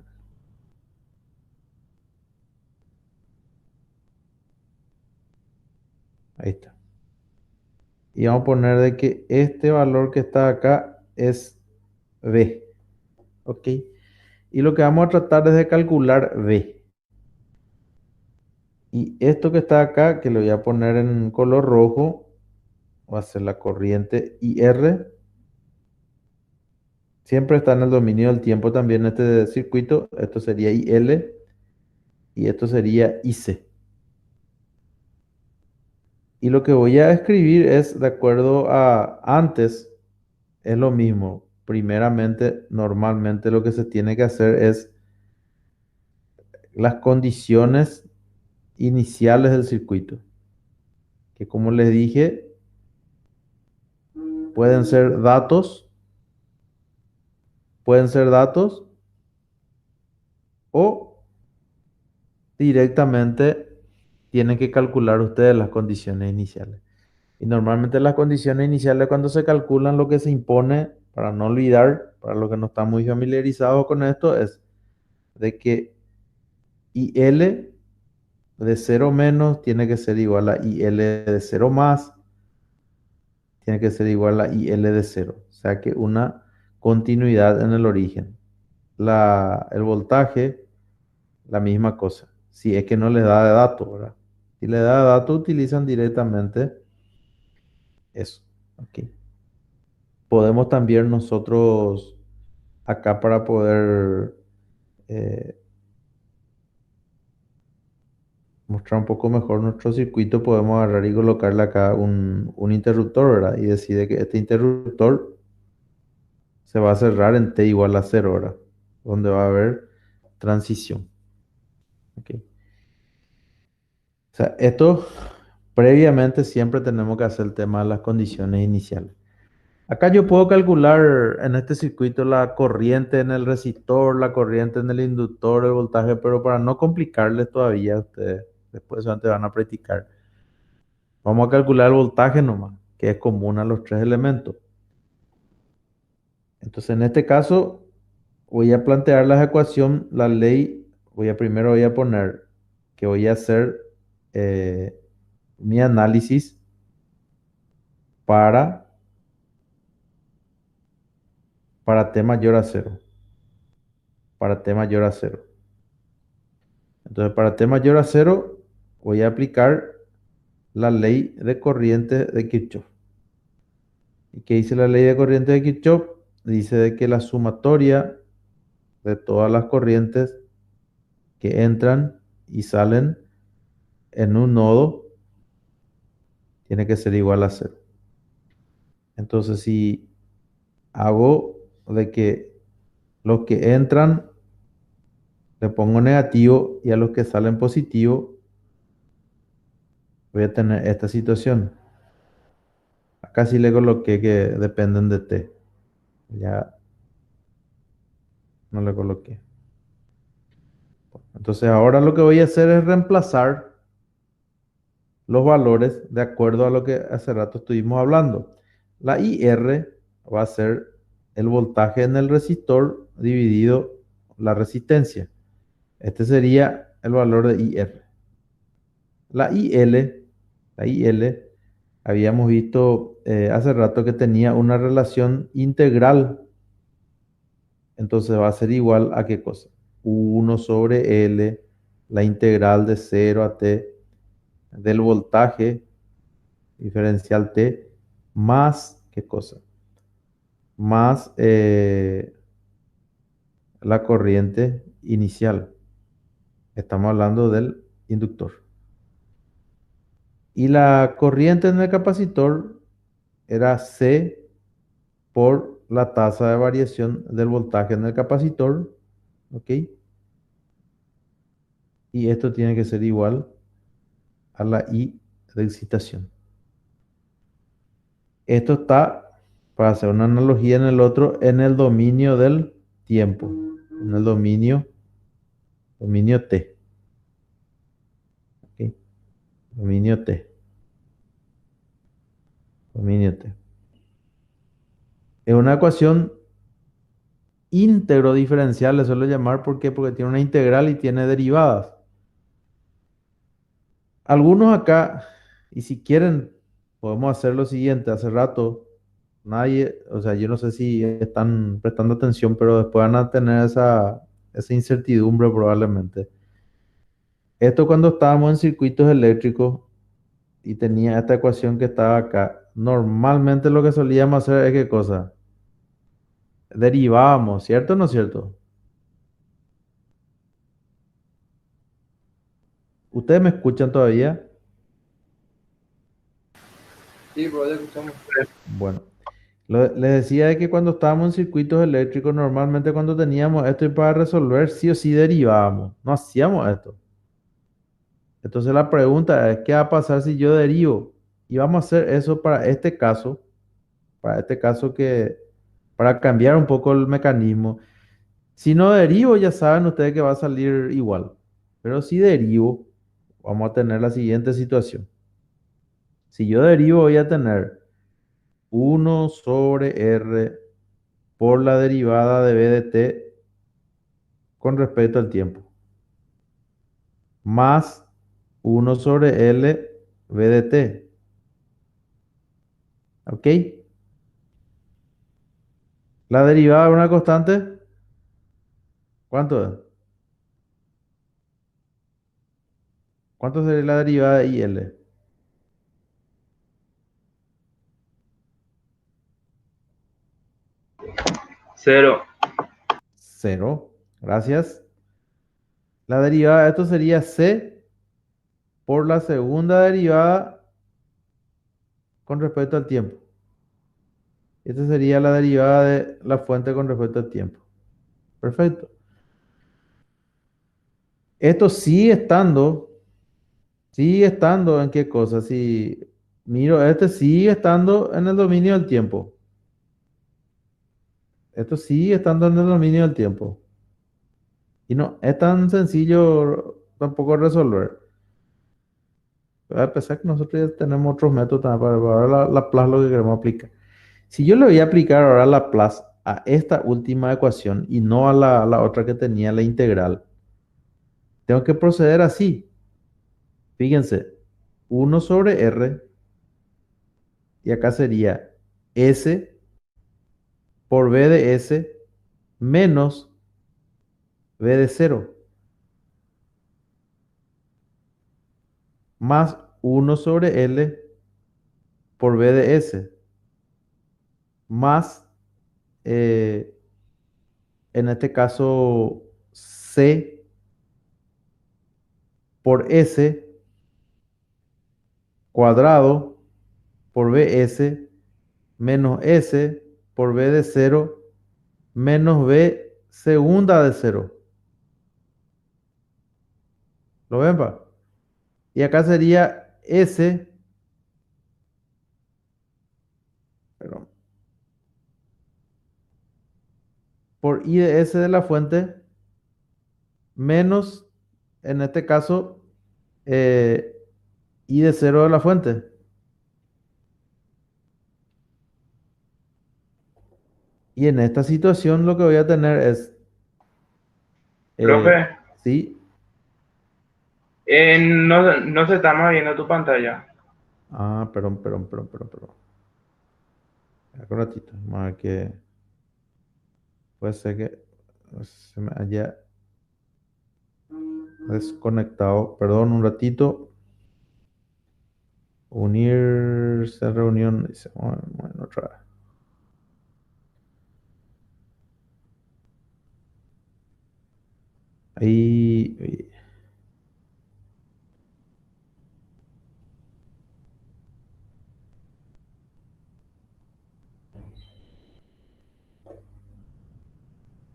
Ahí está. Y vamos a poner de que este valor que está acá es B. ¿Ok? Y lo que vamos a tratar es de calcular B. Y esto que está acá, que lo voy a poner en color rojo, va a ser la corriente IR. Siempre está en el dominio del tiempo también este circuito. Esto sería IL y esto sería IC. Y lo que voy a escribir es de acuerdo a antes, es lo mismo. Primeramente, normalmente lo que se tiene que hacer es las condiciones iniciales del circuito, que como les dije, pueden ser datos, pueden ser datos o directamente tienen que calcular ustedes las condiciones iniciales. Y normalmente las condiciones iniciales cuando se calculan lo que se impone, para no olvidar, para los que no están muy familiarizados con esto, es de que IL de 0 menos tiene que ser igual a IL de 0 más, tiene que ser igual a IL de 0. O sea que una continuidad en el origen. El voltaje, la misma cosa. Si es que no les da de dato, ¿verdad? Si les da de dato, utilizan directamente eso. ¿Ok? Podemos también nosotros acá para poder eh, mostrar un poco mejor nuestro circuito, podemos agarrar y colocarle acá un interruptor, ¿verdad? Y decide que este interruptor se va a cerrar en t igual a 0, ¿verdad? Donde va a haber transición. ¿Ok? O sea, esto previamente siempre tenemos que hacer el tema de las condiciones iniciales. Acá yo puedo calcular en este circuito la corriente en el resistor, la corriente en el inductor, el voltaje, pero para no complicarles todavía, ustedes después solamente van a practicar. Vamos a calcular el voltaje nomás, que es común a los tres elementos. Entonces, en este caso, voy a plantear la ecuación, la ley, primero voy a poner que voy a hacer eh, mi análisis para, para t mayor a 0. Para t mayor a 0. Entonces, para t mayor a 0, voy a aplicar la ley de corriente de Kirchhoff. ¿Y qué dice la ley de corriente de Kirchhoff? Dice de que la sumatoria de todas las corrientes que entran y salen en un nodo tiene que ser igual a 0. Entonces, si hago de que los que entran le pongo negativo y a los que salen positivo, voy a tener esta situación. Acá sí le coloqué que dependen de t. Ya no le coloqué. Entonces ahora lo que voy a hacer es reemplazar los valores de acuerdo a lo que hace rato estuvimos hablando. La IR va a ser el voltaje en el resistor dividido la resistencia. Este sería el valor de IR. La IL Habíamos visto hace rato que tenía una relación integral. Entonces va a ser igual a ¿qué cosa? 1/L, la integral de 0 a t del voltaje diferencial t, más ¿qué cosa? Más la corriente inicial. Estamos hablando del inductor. Y la corriente en el capacitor era C por la tasa de variación del voltaje en el capacitor. ¿Ok? Y esto tiene que ser igual a la I de excitación. Esto está, para hacer una analogía en el otro, en el dominio del tiempo, en el dominio T. ¿Ok? Dominio T. Dominio T. Es una ecuación íntegro diferencial, le suelo llamar, ¿por qué? Porque tiene una integral y tiene derivadas. Algunos acá, y si quieren, podemos hacer lo siguiente. Hace rato, nadie, o sea, yo no sé si están prestando atención, pero después van a tener esa incertidumbre probablemente. Esto cuando estábamos en circuitos eléctricos y tenía esta ecuación que estaba acá, normalmente lo que solíamos hacer es ¿qué cosa? Derivábamos, ¿cierto o no es cierto? ¿Ustedes me escuchan todavía? Sí, bro, ya escuchamos. Bueno, les decía de que cuando estábamos en circuitos eléctricos, normalmente cuando teníamos esto y para resolver, sí o sí derivábamos, no hacíamos esto. Entonces la pregunta es, ¿qué va a pasar si yo derivo? Y vamos a hacer eso para este caso que, para cambiar un poco el mecanismo. Si no derivo, ya saben ustedes que va a salir igual. Pero si derivo, vamos a tener la siguiente situación. Si yo derivo, voy a tener 1/R por la derivada de b de t con respecto al tiempo, más 1/L b de t. ¿Ok? La derivada de una constante, ¿cuánto es? ¿Cuánto sería la derivada de IL? 0. 0. Gracias. La derivada de esto sería C por la segunda derivada con respecto al tiempo. Esta sería la derivada de la fuente con respecto al tiempo. Perfecto. Esto sigue estando en qué cosa. Si miro, este sigue estando en el dominio del tiempo. Esto sigue estando en el dominio del tiempo. Y no es tan sencillo tampoco resolver. A pesar que nosotros ya tenemos otros métodos también para ver la Laplace lo que queremos aplicar. Si yo le voy a aplicar ahora Laplace a esta última ecuación y no a la otra que tenía la integral, tengo que proceder así. Fíjense, 1/R y acá sería S por B de S menos B de 0 más 1/L por B de S más, eh, en este caso, C por S cuadrado por BS menos S por B de 0 menos B segunda de 0. ¿Lo ven, pa? Y acá sería S, perdón, por I de S de la fuente menos, en este caso, eh, I de 0 de la fuente. Y en esta situación lo que voy a tener es, Profe, sí, no se está moviendo tu pantalla. Ah, perdón. Espera un ratito. Vamos a ver que puede ser que se me haya desconectado. Perdón, un ratito. Unirse a reunión. Dice, bueno, otra vez. Ahí.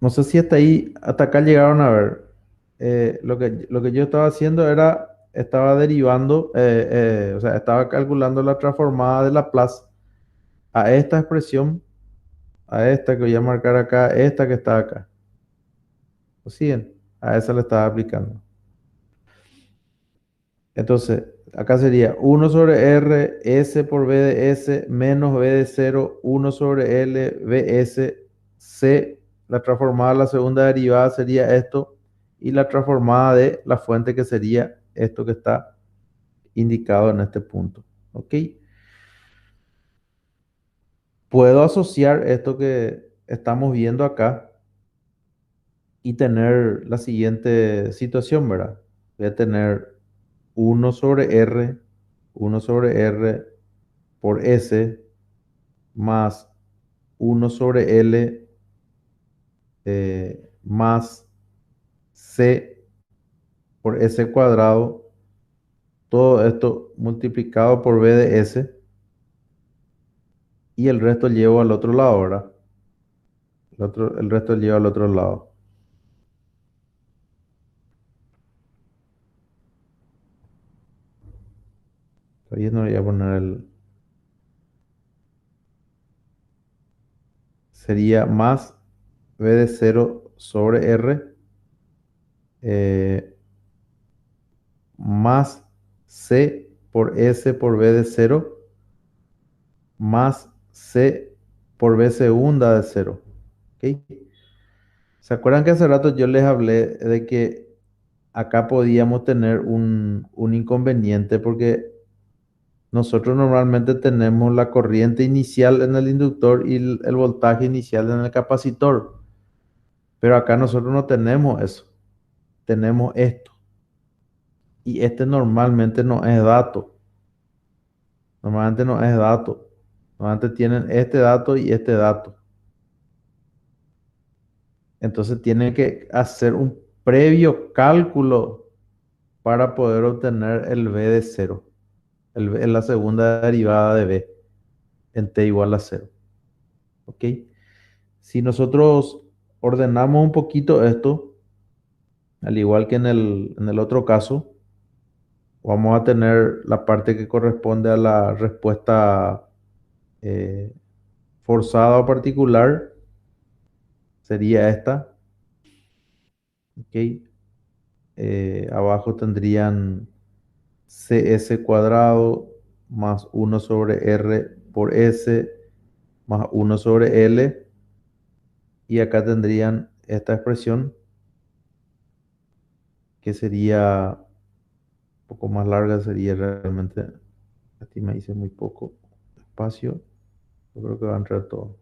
No sé si hasta ahí, hasta acá llegaron a ver. Lo que yo estaba haciendo era, estaba derivando, o sea, estaba calculando la transformada de Laplace a esta expresión, a esta que voy a marcar acá, esta que está acá. ¿O siguen? A esa le estaba aplicando. Entonces, acá sería 1 sobre R, S por B de S, menos B de 0, 1 sobre L, BS, C. La transformada de la segunda derivada sería esto, y la transformada de la fuente que sería esto que está indicado en este punto. ¿Ok? Puedo asociar esto que estamos viendo acá y tener la siguiente situación, ¿verdad? Voy a tener 1 sobre R, 1 sobre R por S más 1 sobre L más C por S cuadrado. Todo esto multiplicado por B de S y el resto llevo al otro lado, ¿verdad? El resto llevo al otro lado. Todavía no voy a poner el... Sería más B de 0 sobre R más C por S por B de 0 más C por B segunda de 0. ¿Ok? ¿Se acuerdan que hace rato yo les hablé de que acá podíamos tener un inconveniente porque nosotros normalmente tenemos la corriente inicial en el inductor y el voltaje inicial en el capacitor, pero acá nosotros no tenemos eso, tenemos esto y este normalmente no es dato, normalmente no es dato, normalmente tienen este dato y este dato. Entonces tienen que hacer un previo cálculo para poder obtener el B de 0, en la segunda derivada de B en t igual a 0. ¿Ok? Si nosotros ordenamos un poquito esto, al igual que en el otro caso, vamos a tener la parte que corresponde a la respuesta eh, forzada o particular, sería esta. ¿Ok? Abajo tendrían cs cuadrado más 1 sobre r por s más 1 sobre l. Y acá tendrían esta expresión que sería un poco más larga, sería realmente, aquí me hice muy poco espacio, yo creo que va a entrar todo.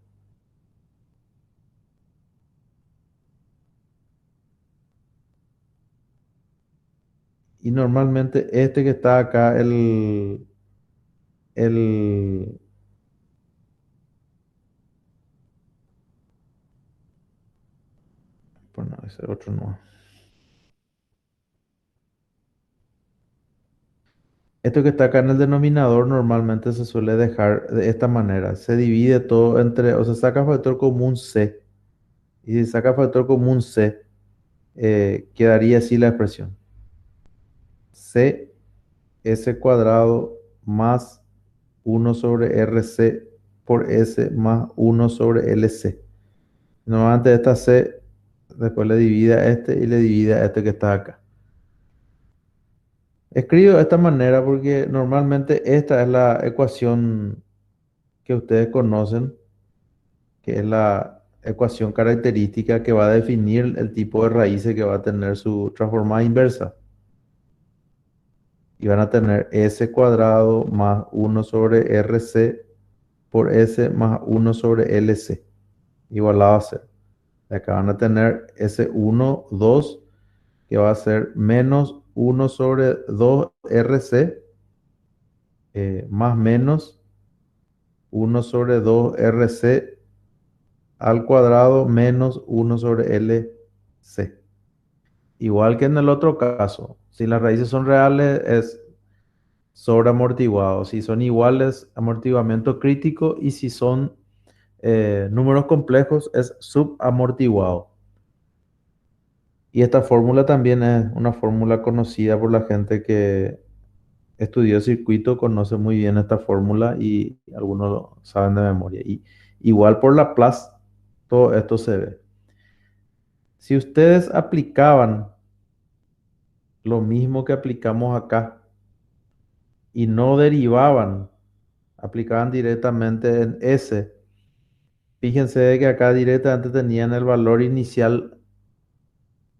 Y normalmente este que está acá, el, bueno, ese otro no. Esto que está acá en el denominador normalmente se suele dejar de esta manera. Se divide todo entre, o se saca factor común C. Y si saca factor común C, quedaría así la expresión. C S cuadrado más 1 sobre RC por S más 1 sobre LC. Normalmente esta C después le divide a este y le divide a este que está acá. Escribo de esta manera porque normalmente esta es la ecuación que ustedes conocen, que es la ecuación característica que va a definir el tipo de raíces que va a tener su transformada inversa. y van a tener S cuadrado más 1 sobre RC por S más 1 sobre LC, igualado a 0. Y acá van a tener S1, 2, que va a ser menos 1 sobre 2 RC, más menos 1 sobre 2 RC al cuadrado menos 1 sobre LC. Igual que en el otro caso, si las raíces son reales es sobreamortiguado, si son iguales amortiguamiento crítico y si son números complejos es subamortiguado. Y esta fórmula también es una fórmula conocida por la gente que estudió circuito, conoce muy bien esta fórmula y algunos lo saben de memoria. Y igual por Laplace, todo esto se ve. Si ustedes aplicaban lo mismo que aplicamos acá y no derivaban, aplicaban directamente en S, fíjense de que acá directamente tenían el valor inicial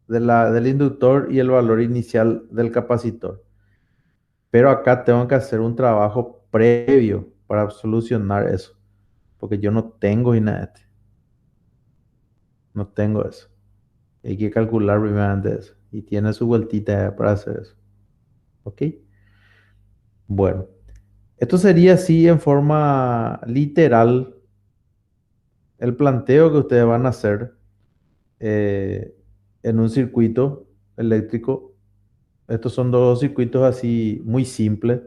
del inductor y el valor inicial del capacitor. Pero acá tengo que hacer un trabajo previo para solucionar eso, porque yo no tengo INAET, no tengo eso. Hay que calcular primeramente eso y tiene su vueltita para hacer eso. ¿Ok? Bueno, esto sería así en forma literal el planteo que ustedes van a hacer eh, en un circuito eléctrico. Estos son dos circuitos así muy simples,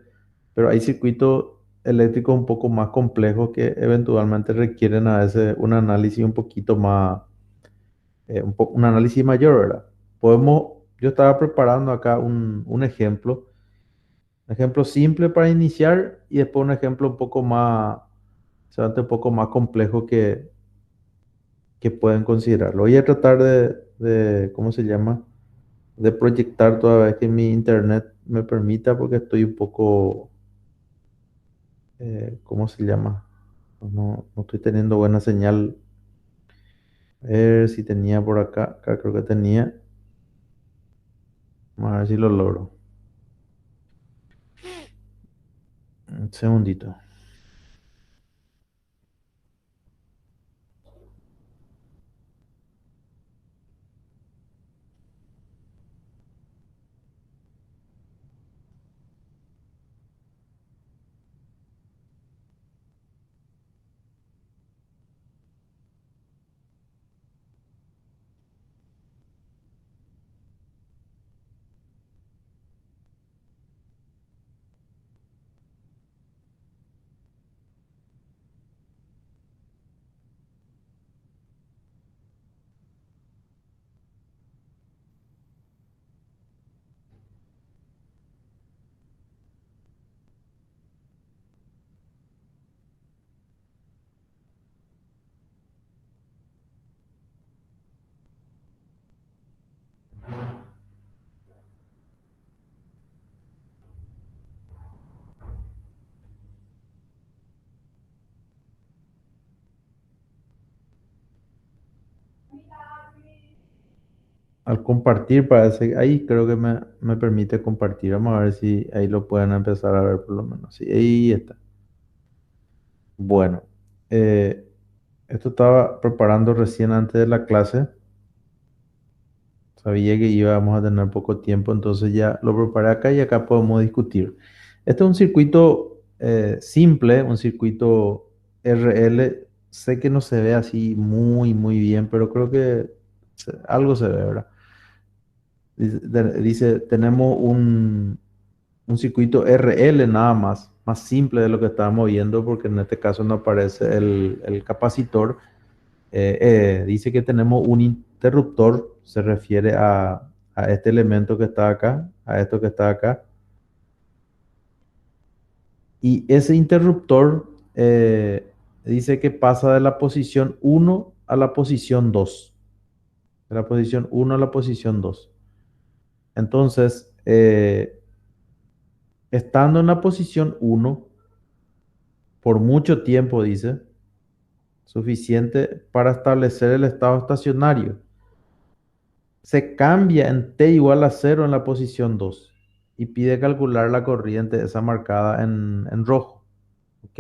pero hay circuitos eléctricos un poco más complejos que eventualmente requieren a veces un análisis un poquito más, un análisis mayor, ¿verdad? Yo estaba preparando acá un ejemplo simple para iniciar y después un ejemplo un poco más, un poco más complejo que pueden considerarlo. Voy a tratar ¿cómo se llama? De proyectar toda vez que mi internet me permita, porque estoy un poco, ¿cómo se llama? No estoy teniendo buena señal. A ver si tenía por acá. Acá creo que tenía. Vamos a ver si lo logro. Un segundito. Al compartir, parece, ahí creo que me permite compartir. Vamos a ver si ahí lo pueden empezar a ver por lo menos. Sí, ahí está. Bueno, eh, esto estaba preparando recién antes de la clase. Sabía que íbamos a tener poco tiempo, entonces ya lo preparé acá y acá podemos discutir. Este es un circuito simple, un circuito RL. Sé que no se ve así muy bien, pero creo que algo se ve, ¿verdad? Dice, tenemos un circuito RL nada más simple de lo que estábamos viendo, porque en este caso no aparece el capacitor. Dice que tenemos un interruptor, se refiere a este elemento que está acá, a esto que está acá. Y ese interruptor dice que pasa de la posición 1 a la posición 2. De la posición 1 a la posición 2. Entonces, estando en la posición 1, por mucho tiempo, dice, suficiente para establecer el estado estacionario, se cambia en t igual a 0 en la posición 2 y pide calcular la corriente, esa marcada en rojo. ¿Ok?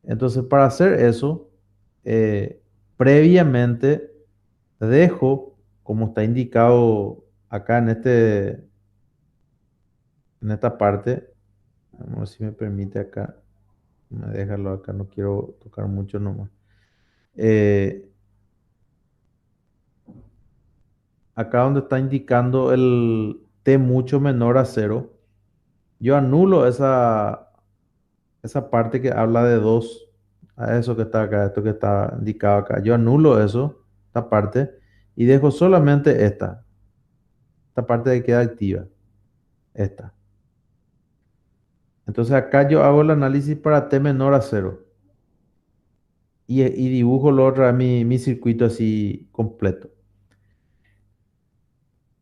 Entonces, para hacer eso, previamente dejo, como está indicado acá en esta parte, vamos a ver si me permite acá, déjalo acá, no quiero tocar mucho nomás. Eh, Acá donde está indicando el t mucho menor a cero, yo anulo esa parte que habla de 2 a eso que está acá, esto que está indicado acá. Yo anulo eso, esta parte, y dejo solamente esta parte que queda activa, esta. Entonces acá yo hago el análisis para t menor a cero y dibujo lo otra mi circuito así completo.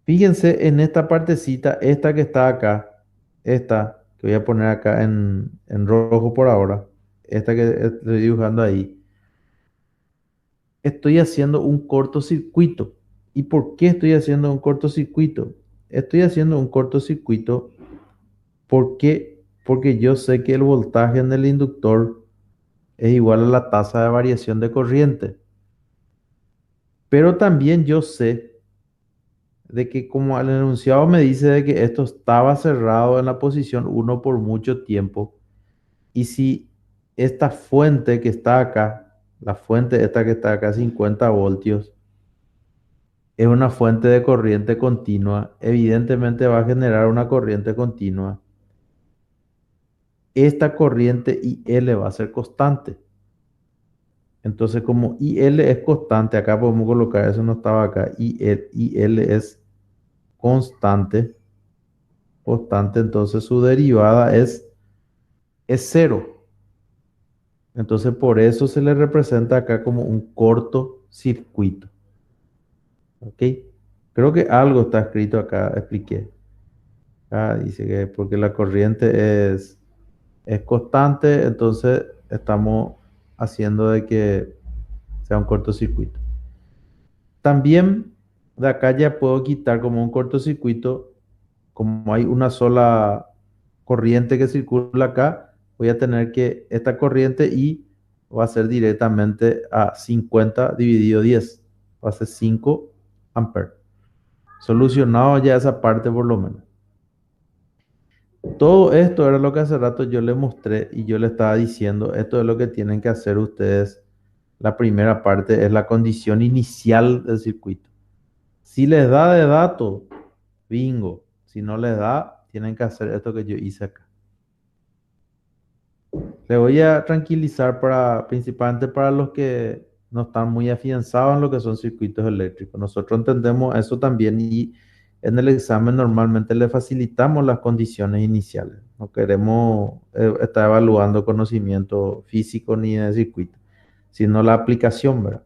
Fíjense en esta partecita, esta que está acá, esta que voy a poner acá en rojo por ahora, esta que estoy dibujando ahí. Estoy haciendo un cortocircuito. ¿Y por qué estoy haciendo un cortocircuito? Estoy haciendo un cortocircuito porque yo sé que el voltaje en el inductor es igual a la tasa de variación de corriente. Pero también yo sé de que como el enunciado me dice de que esto estaba cerrado en la posición 1 por mucho tiempo, y si esta fuente que está acá, la fuente esta que está acá, 50 voltios, es una fuente de corriente continua, evidentemente va a generar una corriente continua. Esta corriente IL va a ser constante. Entonces, como IL es constante, acá podemos colocar, eso no estaba acá, IL es constante, entonces su derivada es cero. Entonces, por eso se le representa acá como un cortocircuito. ¿Ok? Creo que algo está escrito acá, expliqué. Dice que porque la corriente es constante, entonces estamos haciendo de que sea un cortocircuito. También de acá ya puedo quitar como un cortocircuito, como hay una sola corriente que circula acá, voy a tener que esta corriente I va a ser directamente a 50 dividido 10, va a ser 5 amperes. Solucionado ya esa parte por lo menos. Todo esto era lo que hace rato yo le mostré y yo le estaba diciendo, esto es lo que tienen que hacer ustedes. La primera parte es la condición inicial del circuito. Si les da de dato, bingo. Si no les da, tienen que hacer esto que yo hice acá. Le voy a tranquilizar principalmente para los que no están muy afianzados en lo que son circuitos eléctricos. Nosotros entendemos eso también y en el examen normalmente le facilitamos las condiciones iniciales. No queremos estar evaluando conocimiento físico ni de circuito, sino la aplicación, ¿verdad?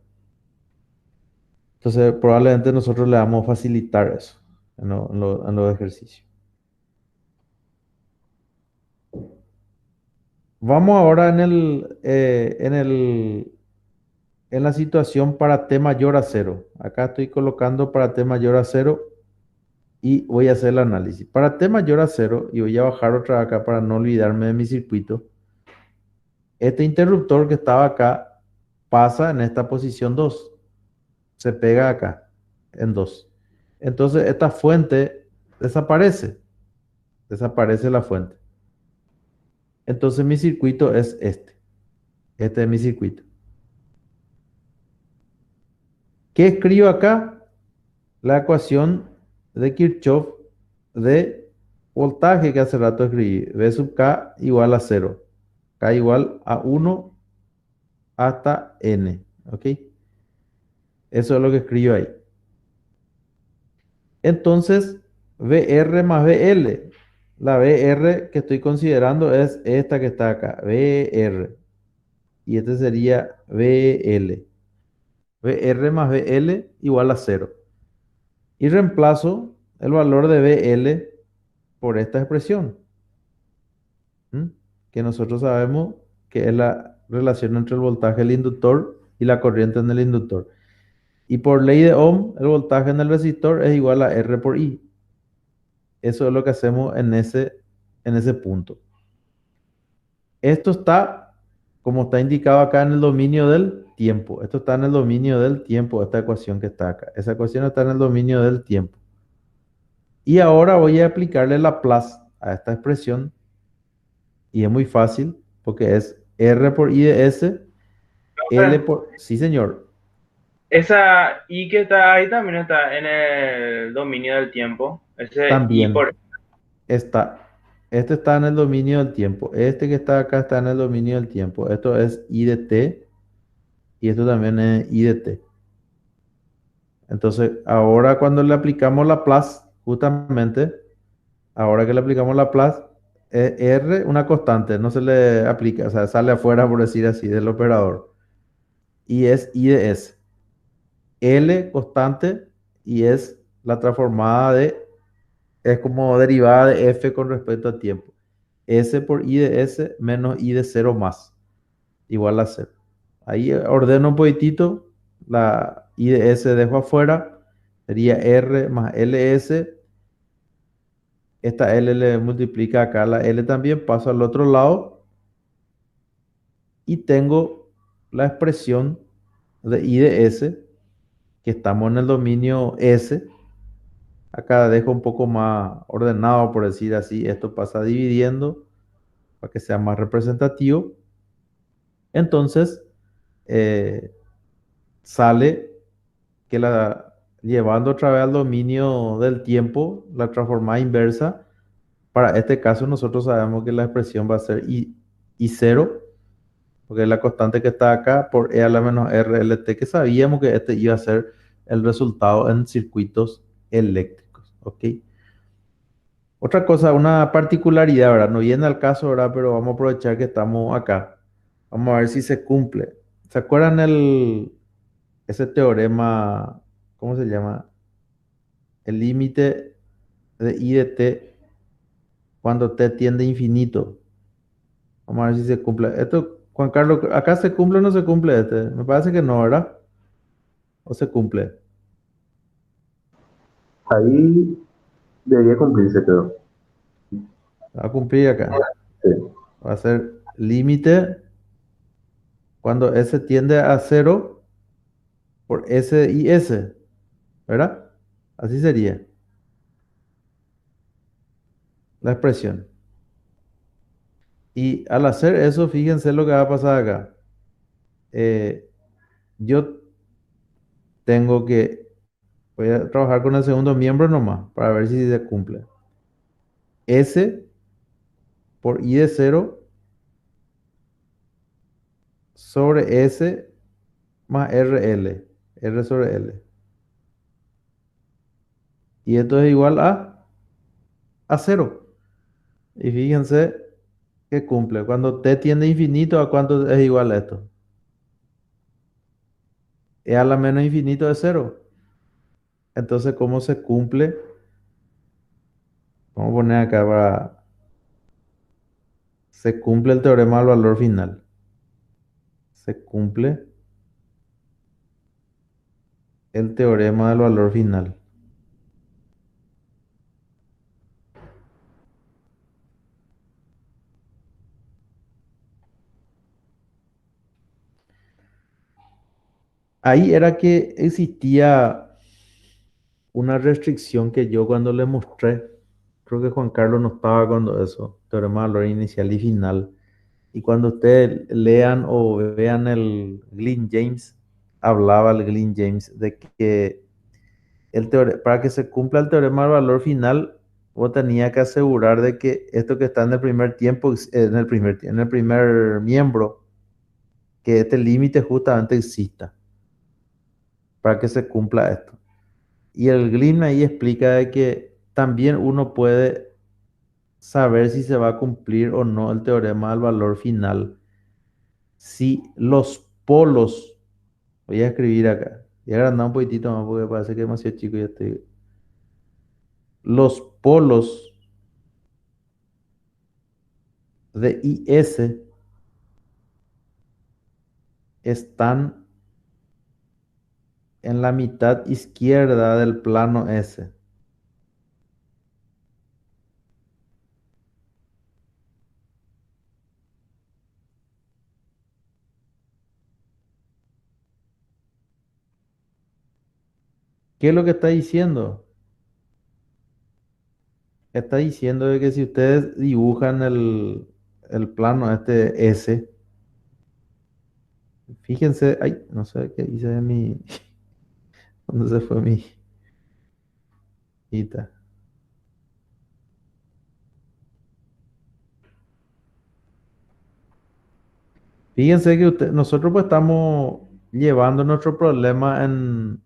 Entonces, probablemente nosotros le vamos a facilitar eso en los ejercicios. Vamos ahora en la situación para t mayor a cero. Acá estoy colocando para t mayor a cero y voy a hacer el análisis. Para t mayor a cero, y voy a bajar otra vez acá para no olvidarme de mi circuito. Este interruptor que estaba acá pasa en esta posición 2. Se pega acá en 2. Entonces esta fuente desaparece. Desaparece la fuente. Entonces mi circuito es este. Este es mi circuito. ¿Qué escribo acá? La ecuación de Kirchhoff de voltaje que hace rato escribí. V sub K igual a 0. K igual a 1 hasta N. ¿Ok? Eso es lo que escribo ahí. Entonces, VR más VL. La VR que estoy considerando es esta que está acá. VR. Y este sería VL. VR más VL igual a 0. Y reemplazo el valor de BL por esta expresión, que nosotros sabemos que es la relación entre el voltaje del inductor y la corriente en el inductor. Y por ley de Ohm, el voltaje en el resistor es igual a R por I. Eso es lo que hacemos en ese punto. Esto está, como está indicado acá, en el dominio del tiempo. Esto está en el dominio del tiempo, esta ecuación que está acá. Esa ecuación está en el dominio del tiempo. Y ahora voy a aplicarle Laplace a esta expresión. Y es muy fácil, porque es R por I de S, L Profe, por... Sí, señor. esa I que está ahí también está en el dominio del tiempo. Ese I También por... está. Este está en el dominio del tiempo. Este que está acá está en el dominio del tiempo. Esto es I de T y esto también es I de T. Entonces, ahora cuando le aplicamos Laplace, justamente, ahora que le aplicamos Laplace, R, una constante, no se le aplica, o sea, sale afuera, por decir así, del operador. Y es I de S. L, constante, y es la transformada es como derivada de F con respecto al tiempo. S por I de S menos I de 0 más, igual a 0. Ahí ordeno un poquitito, la I de S dejo afuera, sería R más LS. Esta L le multiplica acá la L también, paso al otro lado y tengo la expresión de I de S, que estamos en el dominio S. Acá dejo un poco más ordenado, por decir así. Esto pasa dividiendo para que sea más representativo. Entonces, eh, sale que llevando otra vez al dominio del tiempo, la transformada inversa. Para este caso, nosotros sabemos que la expresión va a ser I 0, porque es la constante que está acá, por E a la menos RLT, que sabíamos que este iba a ser el resultado en circuitos eléctricos. ¿Ok? Otra cosa, una particularidad, ¿verdad? No viene al caso, ¿verdad? Pero vamos a aprovechar que estamos acá. Vamos a ver si se cumple. ¿Se acuerdan ese teorema, cómo se llama? El límite de I de t cuando t tiende a infinito. Vamos a ver si se cumple. Esto, Juan Carlos, ¿acá se cumple o no se cumple este? Me parece que no, ¿verdad? ¿O se cumple? Ahí debería cumplirse, creo. Va a cumplir acá. Sí. Va a ser límite cuando s tiende a cero por s y s, ¿verdad? Así sería la expresión. Y al hacer eso, fíjense lo que va a pasar acá. Eh, yo tengo que, voy a trabajar con el segundo miembro nomás para ver si se cumple. S por I de cero sobre S más RL. R sobre L. Y esto es igual a cero. Y fíjense que cumple. Cuando t tiende a infinito, ¿a cuánto es igual a esto? E a la menos infinito de cero. Entonces, ¿cómo se cumple? Vamos a poner acá para... Se cumple el teorema del valor final. Se cumple el teorema del valor final. Ahí era que existía una restricción que yo cuando le mostré, creo que Juan Carlos no estaba cuando eso, teorema del valor inicial y final. Y cuando ustedes lean o vean el Glyn James, hablaba el Glyn James de que para que se cumpla el teorema del valor final, vos tenías que asegurar de que esto que está en el primer tiempo, en el primer miembro, que este límite justamente exista para que se cumpla esto. Y el Glyn ahí explica de que también uno puede saber si se va a cumplir o no el teorema del valor final si los polos, voy a escribir acá, voy a agrandar un poquitito más porque parece que es demasiado chico y ya estoy. Los polos de IS están en la mitad izquierda del plano S. ¿Qué es lo que está diciendo? Está diciendo de que si ustedes dibujan el plano este S, fíjense, ay, no sé qué hice de mi, ¿dónde se fue mi hita? Fíjense que nosotros pues estamos llevando nuestro problema en,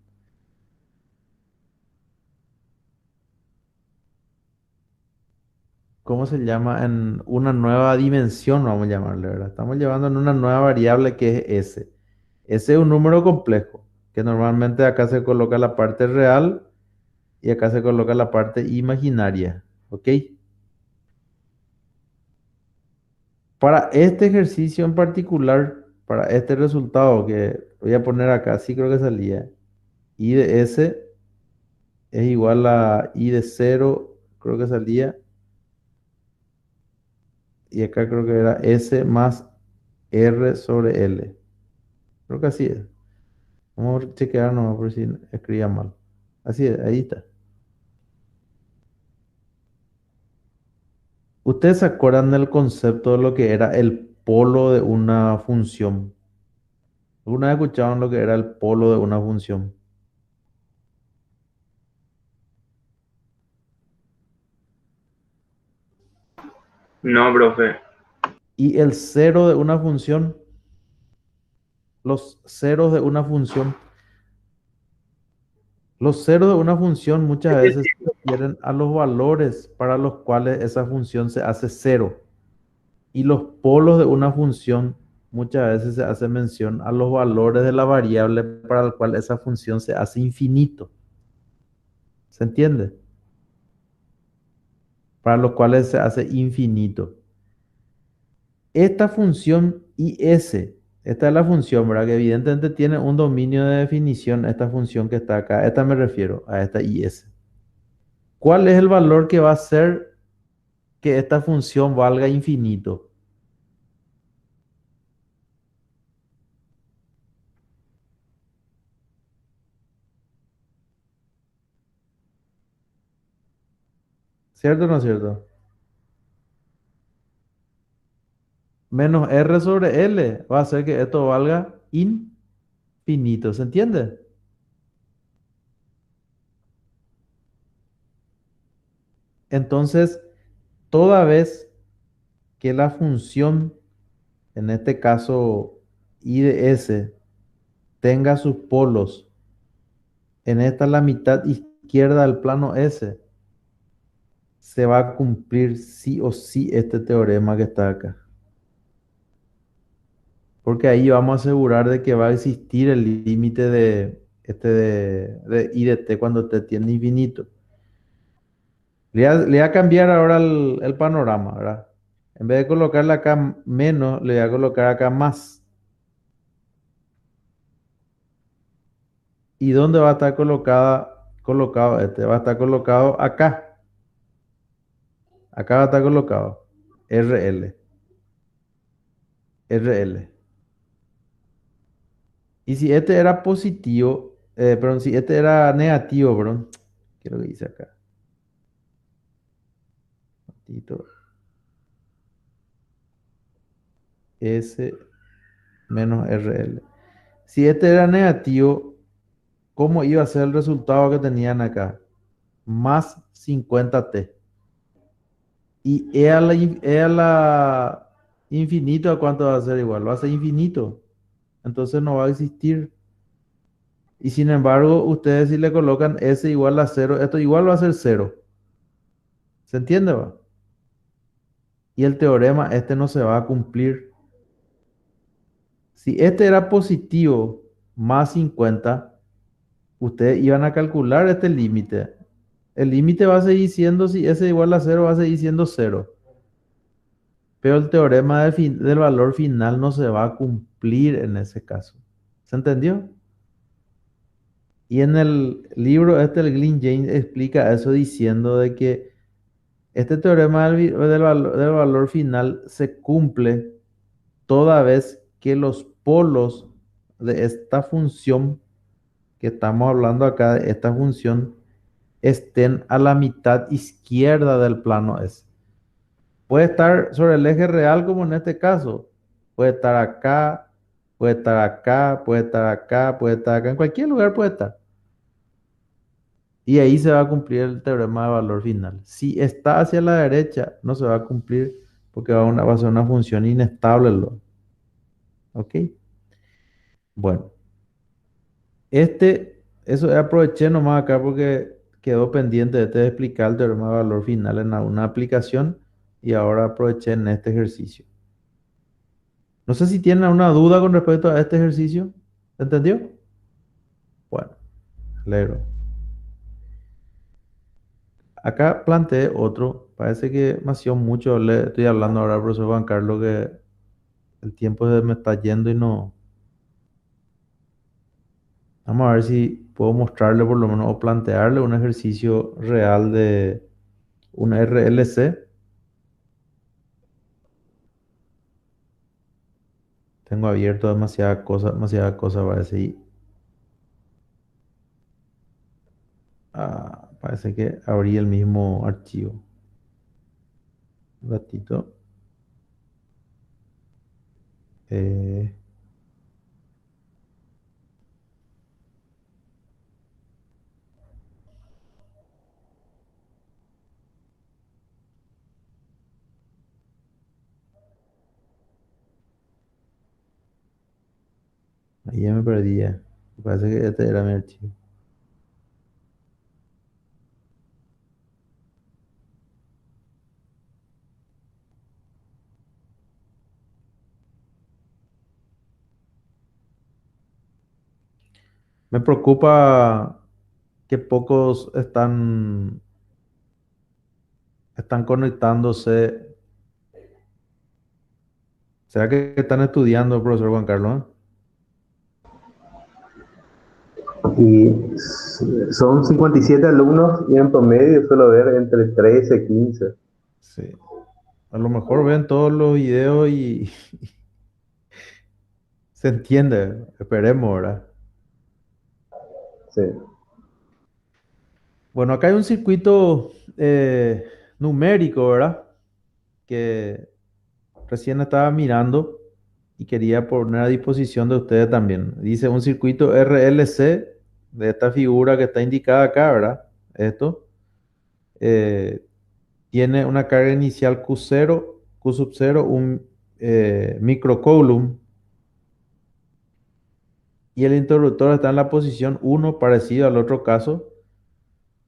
¿cómo se llama? En una nueva dimensión, vamos a llamarle, ¿verdad? Estamos llevando en una nueva variable que es S. S es un número complejo, que normalmente acá se coloca la parte real y acá se coloca la parte imaginaria, ¿ok? Para este ejercicio en particular, para este resultado que voy a poner acá, sí creo que salía, I de S es igual a I de 0, creo que salía, y acá creo que era S más R sobre L. Creo que así es. Vamos a chequear nomás por si escribía mal. Así es, ahí está. ¿Ustedes se acuerdan del concepto de lo que era el polo de una función? ¿Alguna vez escucharon lo que era el polo de una función? No, profe. Y el cero de una función, los ceros de una función, los ceros de una función muchas veces se refieren a los valores para los cuales esa función se hace cero. Y los polos de una función muchas veces se hace mención a los valores de la variable para la cual esa función se hace infinito. ¿Se entiende? Para los cuales se hace infinito. Esta función is, esta es la función, ¿verdad? Que evidentemente tiene un dominio de definición, esta función que está acá. Esta me refiero a esta is. ¿Cuál es el valor que va a hacer que esta función valga infinito? ¿Cierto o no es cierto? Menos r sobre l va a hacer que esto valga infinito. ¿Se entiende? Entonces, toda vez que la función, en este caso i de s, tenga sus polos en esta la mitad izquierda del plano S, se va a cumplir sí o sí este teorema que está acá. Porque ahí vamos a asegurar de que va a existir el límite de I de t cuando t tiende a infinito. Le voy a cambiar ahora el panorama, ¿verdad? En vez de colocarle acá menos, le voy a colocar acá más. ¿Y dónde va a estar colocado este? Va a estar colocado acá. Acá va a estar colocado RL. RL. Y si este era positivo, perdón, si este era negativo, perdón, ¿qué es lo que dice acá? Tantito. S menos RL. Si este era negativo, ¿cómo iba a ser el resultado que tenían acá? Más 50t. Y E a la infinito, ¿a cuánto va a ser igual? Va a ser infinito. Entonces no va a existir. Y sin embargo, ustedes si le colocan S igual a 0, esto igual va a ser 0. ¿Se entiende, va? Y el teorema este no se va a cumplir. Si este era positivo más 50, ustedes iban a calcular este límite. El límite va a seguir siendo, si S igual a 0, va a seguir siendo 0. Pero el teorema del valor final no se va a cumplir en ese caso. ¿Se entendió? Y en el libro este, el Glyn James explica eso diciendo de que este teorema del valor final se cumple toda vez que los polos de esta función que estamos hablando acá de esta función estén a la mitad izquierda del plano S. Puede estar sobre el eje real como en este caso. Puede estar acá, puede estar acá, puede estar acá, puede estar acá. En cualquier lugar puede estar. Y ahí se va a cumplir el teorema de valor final. Si está hacia la derecha, no se va a cumplir porque va a ser una función inestable. ¿Ok? Bueno, eso aproveché nomás acá porque quedó pendiente de explicar el teorema de valor final en alguna aplicación y ahora aproveché en este ejercicio. No sé si tienen alguna duda con respecto a este ejercicio. ¿Se entendió? Bueno, alegro. Acá planteé otro. Parece que me ha sido mucho. Le estoy hablando ahora al profesor Juan Carlos que el tiempo se me está yendo y no. Vamos a ver si puedo mostrarle por lo menos o plantearle un ejercicio real de un RLC. Tengo abierto demasiadas cosas parece. Parece que abrí el mismo archivo. Un ratito. Eh, Ahí ya me perdí ya. Parece que este era mi archivo. Me preocupa que pocos están conectándose. ¿Será que están estudiando, profesor Juan Carlos? Y son 57 alumnos y en promedio suelo ver entre 13 y 15. Sí. A lo mejor ven todos los videos y se entiende. Esperemos, ¿verdad? Sí. Bueno, acá hay un circuito numérico, ¿verdad? Que recién estaba mirando y quería poner a disposición de ustedes también. Dice un circuito RLC de esta figura que está indicada acá, ¿verdad? Esto eh, tiene una carga inicial Q0, Q sub 0, un microcoulomb y el interruptor está en la posición 1, parecido al otro caso.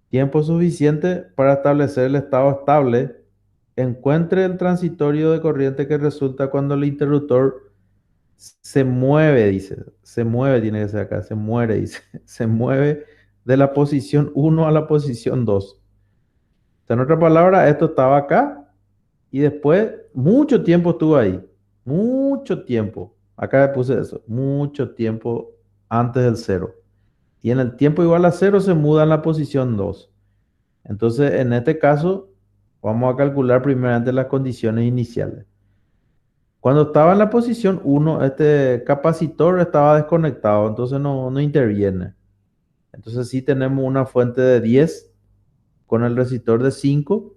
Tiempo suficiente para establecer el estado estable. Encuentre el transitorio de corriente que resulta cuando el interruptor se mueve, dice. Se mueve, tiene que ser acá. Se muere, dice. Se mueve de la posición 1 a la posición 2. En otras palabras, esto estaba acá y después mucho tiempo estuvo ahí. Mucho tiempo. Acá le puse eso. Mucho tiempo antes del 0. Y en el tiempo igual a 0 se muda en la posición 2. Entonces, en este caso, vamos a calcular primeramente las condiciones iniciales. Cuando estaba en la posición 1, este capacitor estaba desconectado, entonces no interviene. Entonces sí tenemos una fuente de 10 con el resistor de 5.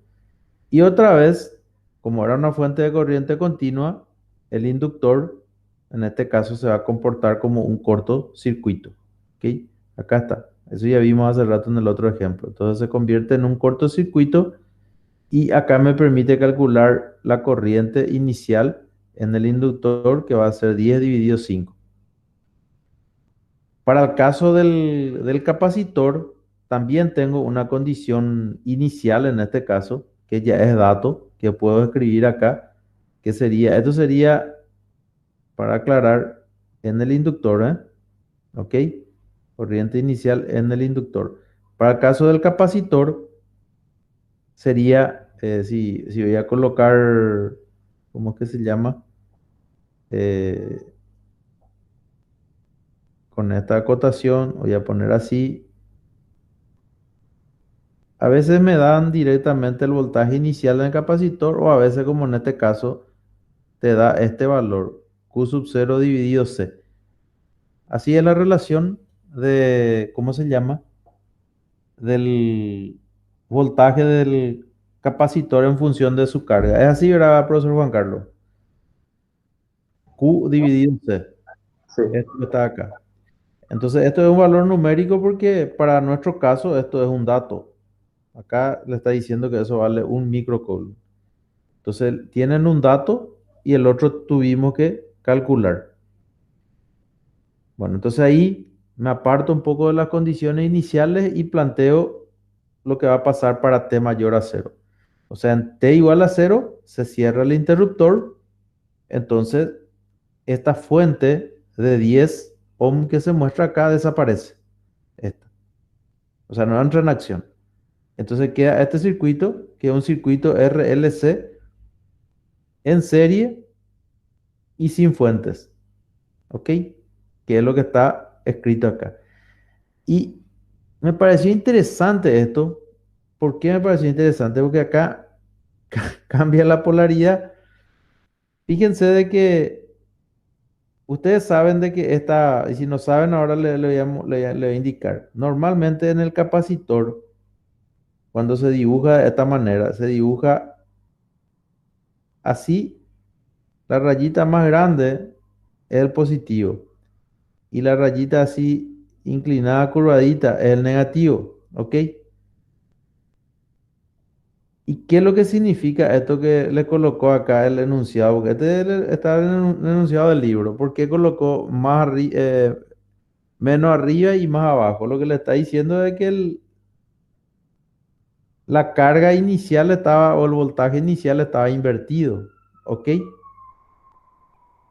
Y otra vez, como era una fuente de corriente continua, el inductor, en este caso, se va a comportar como un cortocircuito. ¿Ok? Acá está. Eso ya vimos hace rato en el otro ejemplo. Entonces se convierte en un cortocircuito y acá me permite calcular la corriente inicial en el inductor que va a ser 10 dividido 5. Para el caso del capacitor, también tengo una condición inicial en este caso, que ya es dato, que puedo escribir acá, que sería, esto sería, para aclarar, en el inductor, ¿eh? ¿Ok? Corriente inicial en el inductor. Para el caso del capacitor, sería, si voy a colocar, ¿cómo es que se llama? Eh, con esta acotación, voy a poner así. A veces me dan directamente el voltaje inicial del capacitor o a veces, como en este caso, te da este valor, Q sub 0 dividido C. Así es la relación de, ¿cómo se llama? Del voltaje del capacitor en función de su carga. Es así, ¿verdad, profesor Juan Carlos? Q dividido en C. Sí. Esto que está acá. Entonces, esto es un valor numérico porque para nuestro caso esto es un dato. Acá le está diciendo que eso vale un microcoulomb. Entonces, tienen un dato y el otro tuvimos que calcular. Bueno, entonces ahí me aparto un poco de las condiciones iniciales y planteo lo que va a pasar para t mayor a 0. O sea, en t igual a 0 se cierra el interruptor. Entonces, esta fuente de 10 ohm que se muestra acá desaparece. Esta. O sea, no entra en acción. Entonces queda este circuito, que es un circuito RLC en serie y sin fuentes. ¿Ok? Que es lo que está escrito acá. Y me pareció interesante esto. ¿Por qué me pareció interesante? Porque acá cambia la polaridad. Fíjense de que ustedes saben de que esta, y si no saben, ahora le voy a indicar. Normalmente en el capacitor, cuando se dibuja de esta manera, se dibuja así. La rayita más grande es el positivo. Y la rayita así inclinada, curvadita, es el negativo. ¿Ok? ¿Y qué es lo que significa esto que le colocó acá el enunciado? Porque está en el enunciado del libro. ¿Por qué colocó menos arriba y más abajo? Lo que le está diciendo es que la carga inicial estaba, o el voltaje inicial estaba invertido. ¿Ok?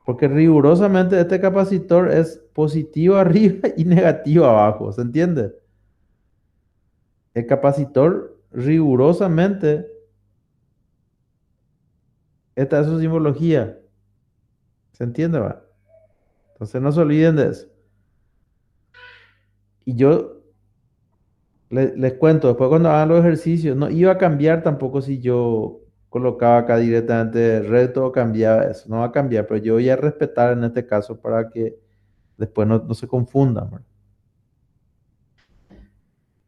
Porque rigurosamente este capacitor es positivo arriba y negativo abajo. ¿Se entiende? El capacitor rigurosamente, esta es su simbología. ¿Se entiende, va? Entonces no se olviden de eso. Y yo les cuento, después cuando hagan los ejercicios, no iba a cambiar tampoco si yo colocaba acá directamente recto o cambiaba eso. No va a cambiar, pero yo voy a respetar en este caso para que después no se confundan, ¿verdad?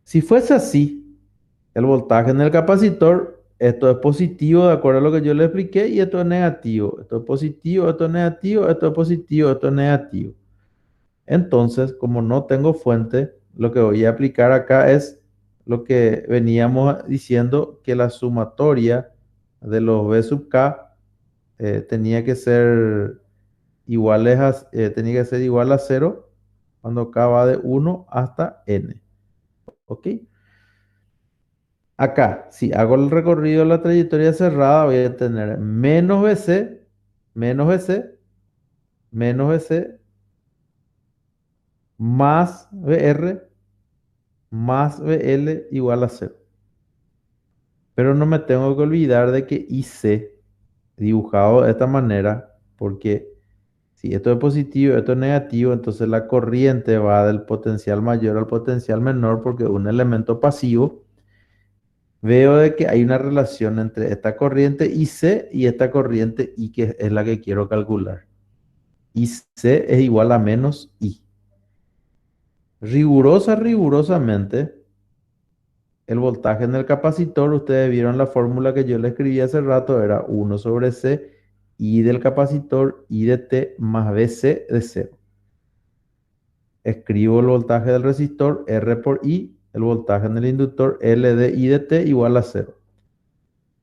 Si fuese así, el voltaje en el capacitor, esto es positivo de acuerdo a lo que yo le expliqué y esto es negativo. Esto es positivo, esto es negativo, esto es positivo, esto es negativo. Entonces, como no tengo fuente, lo que voy a aplicar acá es lo que veníamos diciendo, que la sumatoria de los B sub K tenía que ser tenía que ser igual a 0 cuando K va de 1 hasta N. ¿Ok? Acá, si hago el recorrido de la trayectoria cerrada, voy a tener menos BC, menos BC, menos BC, más BR, más BL igual a 0. Pero no me tengo que olvidar de que IC, dibujado de esta manera, porque si esto es positivo, esto es negativo, entonces la corriente va del potencial mayor al potencial menor, porque un elemento pasivo. Veo de que hay una relación entre esta corriente IC y esta corriente I, que es la que quiero calcular. IC es igual a menos I. Rigurosamente, el voltaje en el capacitor, ustedes vieron la fórmula que yo le escribí hace rato, era 1 sobre C, I del capacitor, I de T más BC de 0. Escribo el voltaje del resistor, R por I, el voltaje en el inductor, L de I de T igual a 0.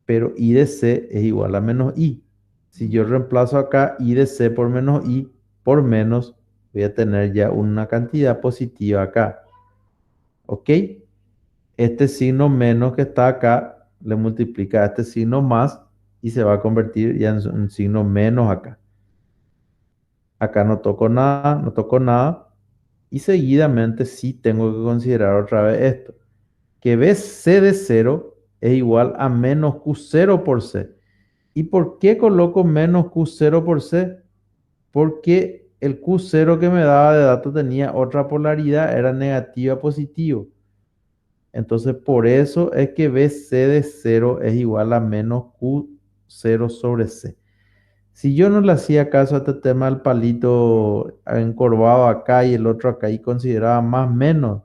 Pero I de C es igual a menos I. Si yo reemplazo acá I de C por menos I por menos, voy a tener ya una cantidad positiva acá. ¿Ok? Este signo menos que está acá le multiplica a este signo más y se va a convertir ya en un signo menos acá. Acá no toco nada, no toco nada. Y seguidamente sí tengo que considerar otra vez esto. Que BC de 0 es igual a menos Q0 por C. ¿Y por qué coloco menos Q0 por C? Porque el Q0 que me daba de dato tenía otra polaridad, era negativa positivo. Entonces, por eso es que BC de 0 es igual a menos Q0 sobre C. Si yo no le hacía caso a este tema del palito encorvado acá y el otro acá y consideraba más menos,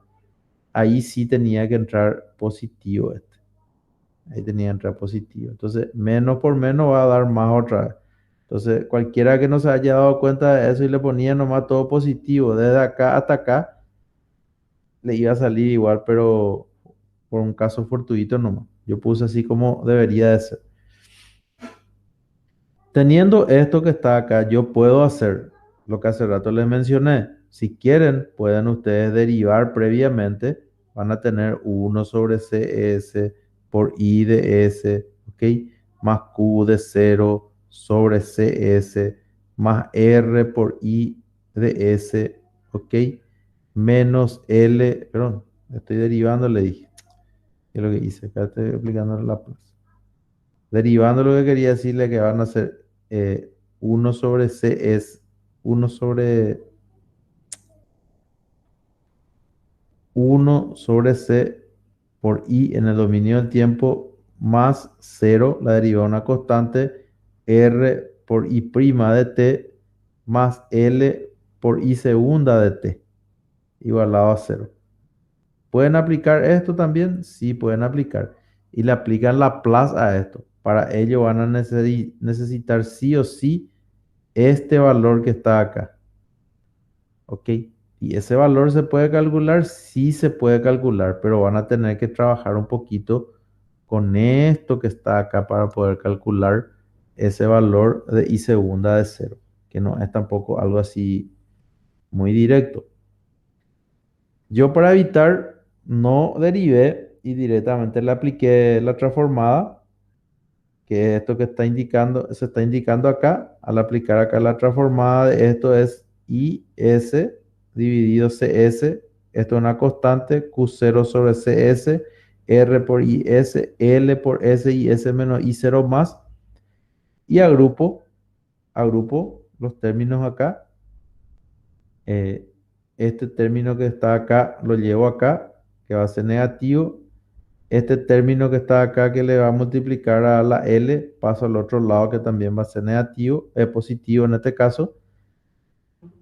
ahí sí tenía que entrar positivo este. Ahí tenía que entrar positivo. Entonces, menos por menos va a dar más otra vez. Entonces, cualquiera que no se haya dado cuenta de eso y le ponía nomás todo positivo, desde acá hasta acá, le iba a salir igual, pero por un caso fortuito nomás. Yo puse así como debería de ser. Teniendo esto que está acá, yo puedo hacer lo que hace rato les mencioné. Si quieren, pueden ustedes derivar previamente. Van a tener 1 sobre CS por I de S, ¿ok? Más Q de 0 sobre CS, más R por I de S, ¿ok? Menos L, perdón, estoy derivando, le dije. ¿Qué es lo que hice? Acá estoy aplicando la plaza. Derivando lo que quería decirle que van a ser 1 sobre C es 1 sobre 1 sobre C por I en el dominio del tiempo más 0, la derivada de una constante, R por I prima de t más L por I segunda de t igualado a 0. ¿Pueden aplicar esto también? Sí, pueden aplicar. Y le aplican Laplace a esto. Para ello van a necesitar sí o sí este valor que está acá. ¿Ok? ¿Y ese valor se puede calcular? Sí se puede calcular, pero van a tener que trabajar un poquito con esto que está acá para poder calcular ese valor de I segunda de 0, que no es tampoco algo así muy directo. Yo para evitar no derivé y directamente le apliqué la transformada, que es esto que está indicando, se está indicando acá. Al aplicar acá la transformada de esto es IS dividido CS. Esto es una constante, Q0 sobre CS, R por IS, L por S y S menos I0 más. Y agrupo los términos acá. Este término que está acá lo llevo acá, que va a ser negativo. Este término que está acá que le va a multiplicar a la L, paso al otro lado que también va a ser negativo, es positivo en este caso,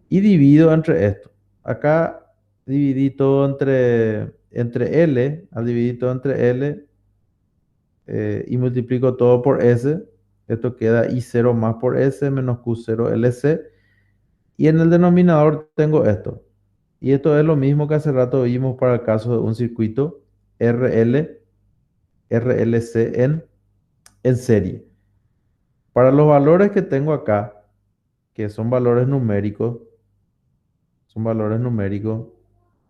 y divido entre esto. Acá dividí todo entre L, al dividir todo entre L y multiplico todo por S, esto queda I0 más por S menos Q0 LC, y en el denominador tengo esto. Y esto es lo mismo que hace rato vimos para el caso de un circuito RL, RLC en serie. Para los valores que tengo acá, que son valores numéricos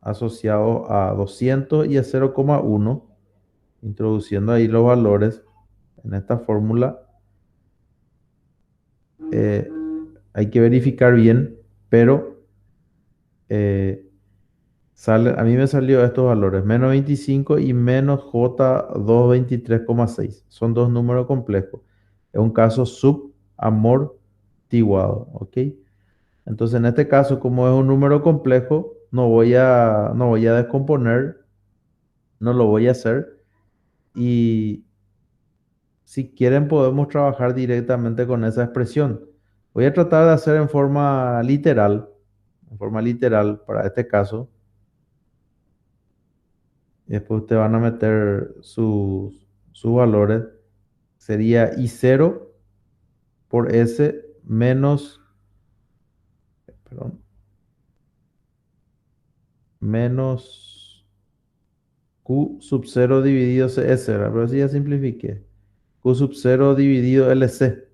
asociados a 200 y a 0,1, introduciendo ahí los valores en esta fórmula, eh, hay que verificar bien, pero a mí me salió estos valores, menos 25 y menos J223,6. Son dos números complejos. Es un caso subamortiguado, ¿ok? Entonces, en este caso, como es un número complejo, no voy a descomponer, no lo voy a hacer. Y si quieren, podemos trabajar directamente con esa expresión. Voy a tratar de hacer en forma literal para este caso. Y después ustedes van a meter sus valores. Sería I0 por S menos, perdón, menos Q sub 0 dividido CS, ¿verdad? Pero así ya simplifiqué. Q sub 0 dividido LC.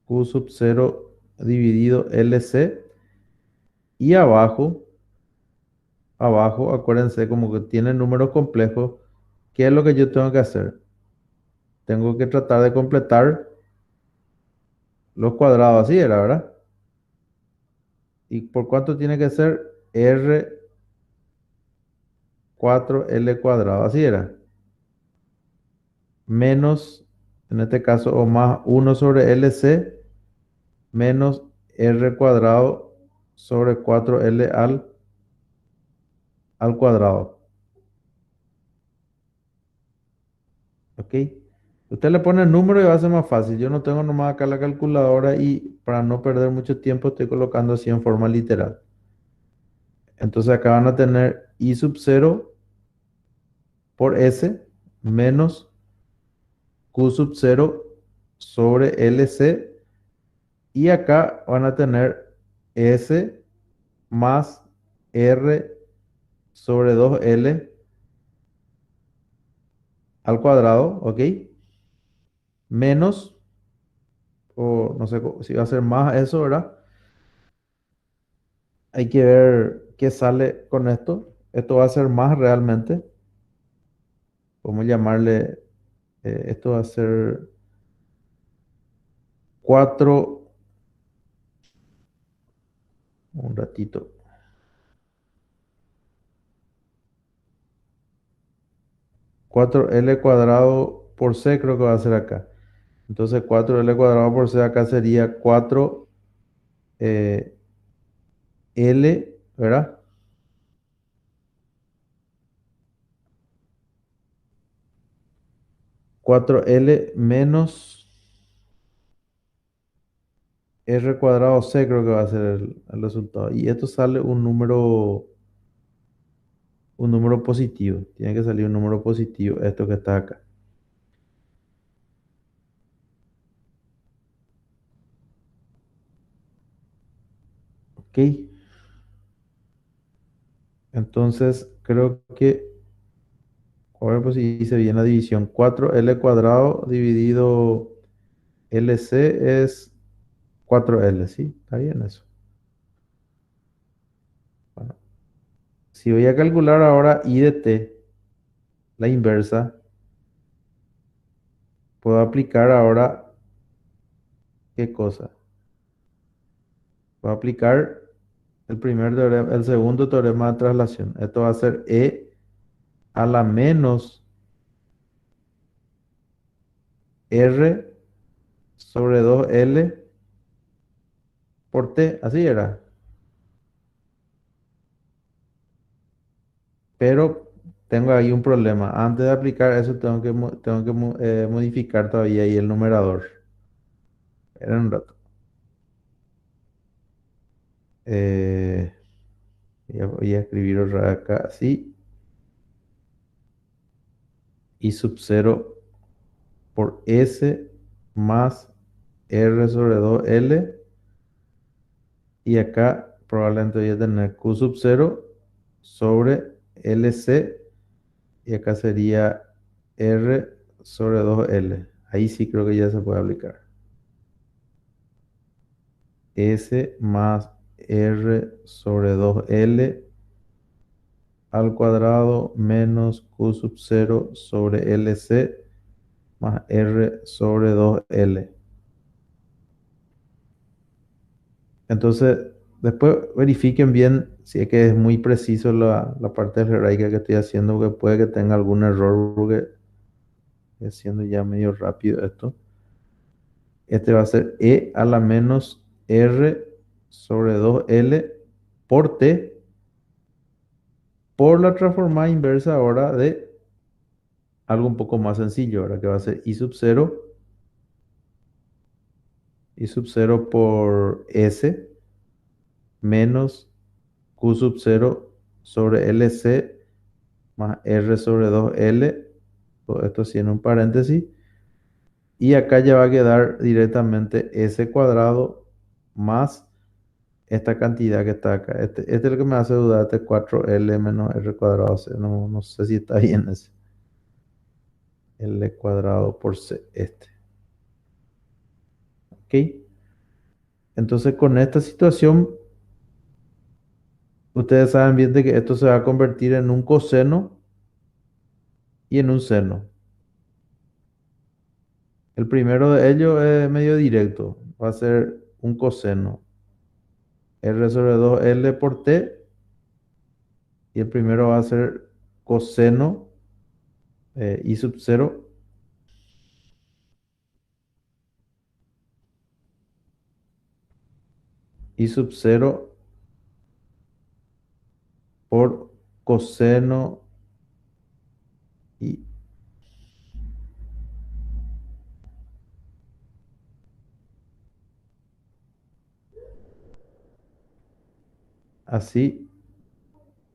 Q sub 0 dividido LC. Y abajo, acuérdense, como que tiene números complejos. ¿Qué es lo que yo tengo que hacer? Tengo que tratar de completar los cuadrados, así era, ¿verdad? ¿Y por cuánto tiene que ser? R 4L cuadrado, así era. Menos, en este caso, o más 1 sobre LC menos R cuadrado sobre 4L al cuadrado. ¿Ok? Usted le pone el número y va a ser más fácil. Yo no tengo nomás acá la calculadora y para no perder mucho tiempo estoy colocando así en forma literal. Entonces acá van a tener I sub 0 por S menos Q sub 0 sobre LC. Y acá van a tener S más R sobre 2L al cuadrado, ¿ok? Menos, o no sé si va a ser más eso, ¿verdad? Hay que ver qué sale con esto. Esto va a ser más realmente. Vamos a llamarle, esto va a ser 4, un ratito. 4L cuadrado por C creo que va a ser acá. Entonces 4L cuadrado por C acá sería 4 L, ¿verdad? 4L menos R cuadrado C creo que va a ser el resultado. Y esto sale un número positivo. Tiene que salir un número positivo, esto que está acá. Ok. Entonces creo que, a ver pues si hice bien la división. 4L cuadrado dividido LC es 4L, ¿sí? Está bien eso. Bueno, si voy a calcular ahora I de T, la inversa, puedo aplicar ahora, ¿qué cosa? Puedo aplicar el primer teorema, el segundo teorema de traslación. Esto va a ser E a la menos R sobre 2L por T, así era. Pero tengo ahí un problema. Antes de aplicar eso tengo que modificar todavía ahí el numerador. Era un rato. Eh, voy a escribir otra vez acá así. Y sub 0 por S más R sobre 2L. Y acá probablemente voy a tener Q sub 0 sobre LC. Y acá sería R sobre 2L. Ahí sí creo que ya se puede aplicar. S más R sobre 2L al cuadrado menos Q sub 0 sobre LC más R sobre 2L. Entonces, después verifiquen bien si es que es muy preciso la parte algebraica que estoy haciendo, porque puede que tenga algún error, porque estoy haciendo ya medio rápido esto. Este va a ser E a la menos R sobre 2L por T por la transformada inversa ahora de algo un poco más sencillo, ahora que va a ser I sub 0 por S menos Q sub 0 sobre LC más R sobre 2L, todo esto sí en un paréntesis, y acá ya va a quedar directamente S cuadrado más esta cantidad que está acá. Este es el que me hace dudar, este 4L menos R cuadrado C, no sé si está bien ese. L cuadrado por C, este. ¿Ok? Entonces con esta situación, ustedes saben bien de que esto se va a convertir en un coseno y en un seno. El primero de ellos es medio directo, va a ser un coseno. R sobre 2L por T, y el primero va a ser coseno I sub 0 I sub 0 por coseno y así,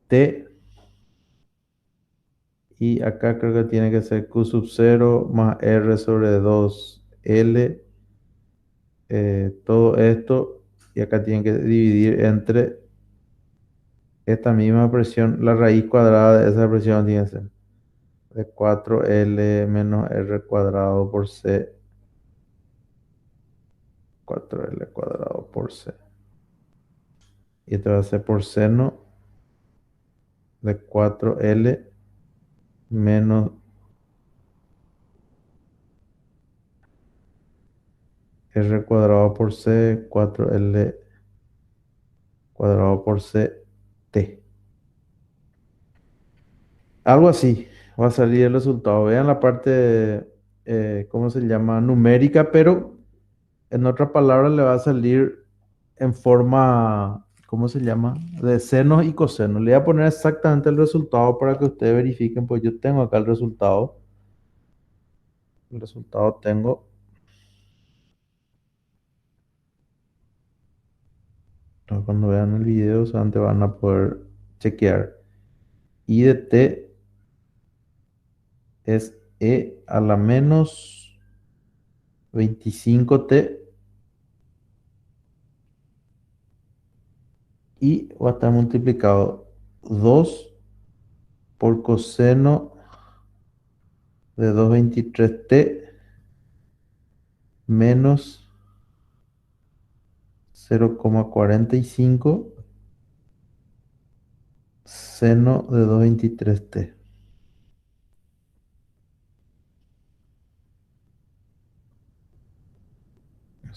T, y acá creo que tiene que ser Q sub 0 más R sobre 2L, todo esto, y acá tienen que dividir entre esta misma presión, la raíz cuadrada de esa presión tiene que ser de 4L menos R cuadrado por C, 4L cuadrado por C. Y esto va a ser por seno de 4L menos R cuadrado por C, 4L cuadrado por C, T. Algo así va a salir el resultado. Vean la parte, ¿cómo se llama? Numérica, pero en otras palabras le va a salir en forma, ¿cómo se llama? De senos y cosenos. Le voy a poner exactamente el resultado para que ustedes verifiquen, pues yo tengo acá el resultado. El resultado tengo. Cuando vean el video, solamente van a poder chequear. I de T es E a la menos 25T y va a estar multiplicado 2 por coseno de 223T menos 0,45 seno de 223T.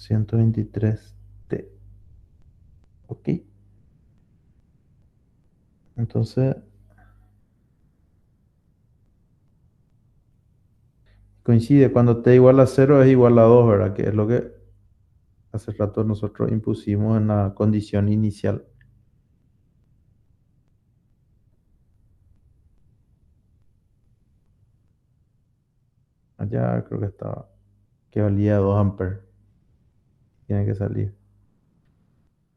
123T. ¿Ok? Entonces, coincide. Cuando T igual a 0 es igual a 2, ¿verdad? Que es lo que hace rato nosotros impusimos en la condición inicial. Allá creo que estaba, que valía 2 amperes. Tiene que salir.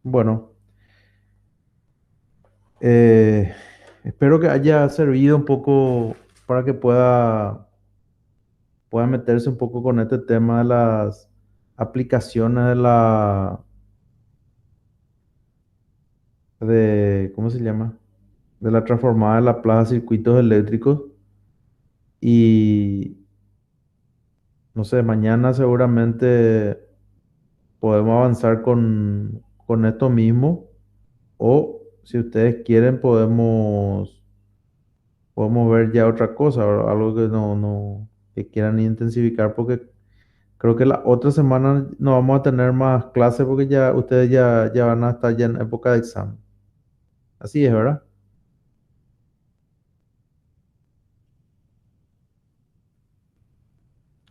Bueno, espero que haya servido un poco para que pueda meterse un poco con este tema de las aplicaciones ¿cómo se llama? De la transformada de la plaza de circuitos eléctricos. Y no sé, mañana seguramente podemos avanzar con esto mismo. O si ustedes quieren, podemos ver ya otra cosa, ¿verdad? Algo que que quieran intensificar, porque creo que la otra semana no vamos a tener más clases porque ya ustedes ya van a estar ya en época de examen. Así es, ¿verdad?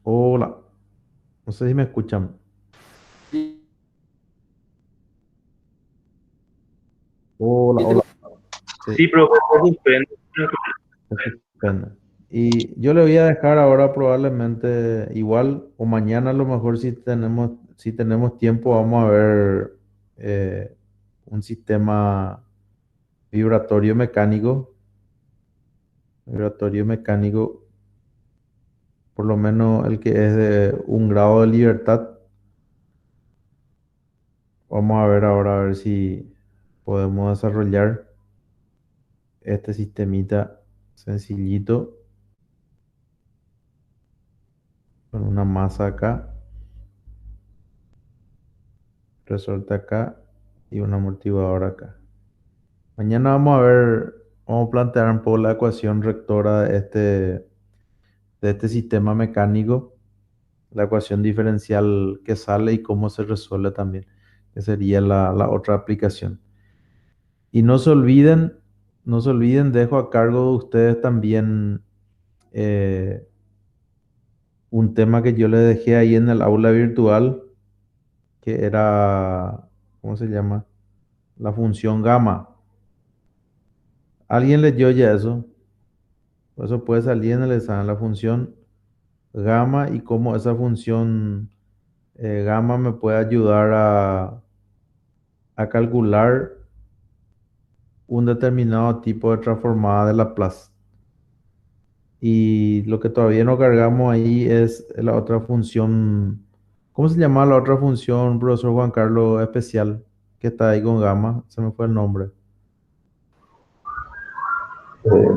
Hola, no sé si me escuchan. Hola, hola. Sí, Sí, profesor, suspende. se suspende. Y yo le voy a dejar ahora probablemente igual o mañana a lo mejor si tenemos tiempo vamos a ver eh, un sistema vibratorio mecánico, vibratorio mecánico, por lo menos el que es de un grado de libertad. Vamos a ver ahora a ver si podemos desarrollar este sistemita sencillito con una masa acá, resorte acá y un amortiguador acá. Mañana vamos a plantear un poco la ecuación rectora de este sistema mecánico, la ecuación diferencial que sale y cómo se resuelve también, que sería la otra aplicación. Y no se olviden, dejo a cargo de ustedes también eh, un tema que yo les dejé ahí en el aula virtual, que era, ¿cómo se llama? La función gamma. ¿Alguien leyó ya eso? Eso puede salir en el examen, la función gamma y cómo esa función gamma me puede ayudar a calcular un determinado tipo de transformada de Laplace. Y lo que todavía no cargamos ahí es la otra función. ¿Cómo se llama la otra función, profesor Juan Carlos, especial? Que está ahí con gamma. Se me fue el nombre.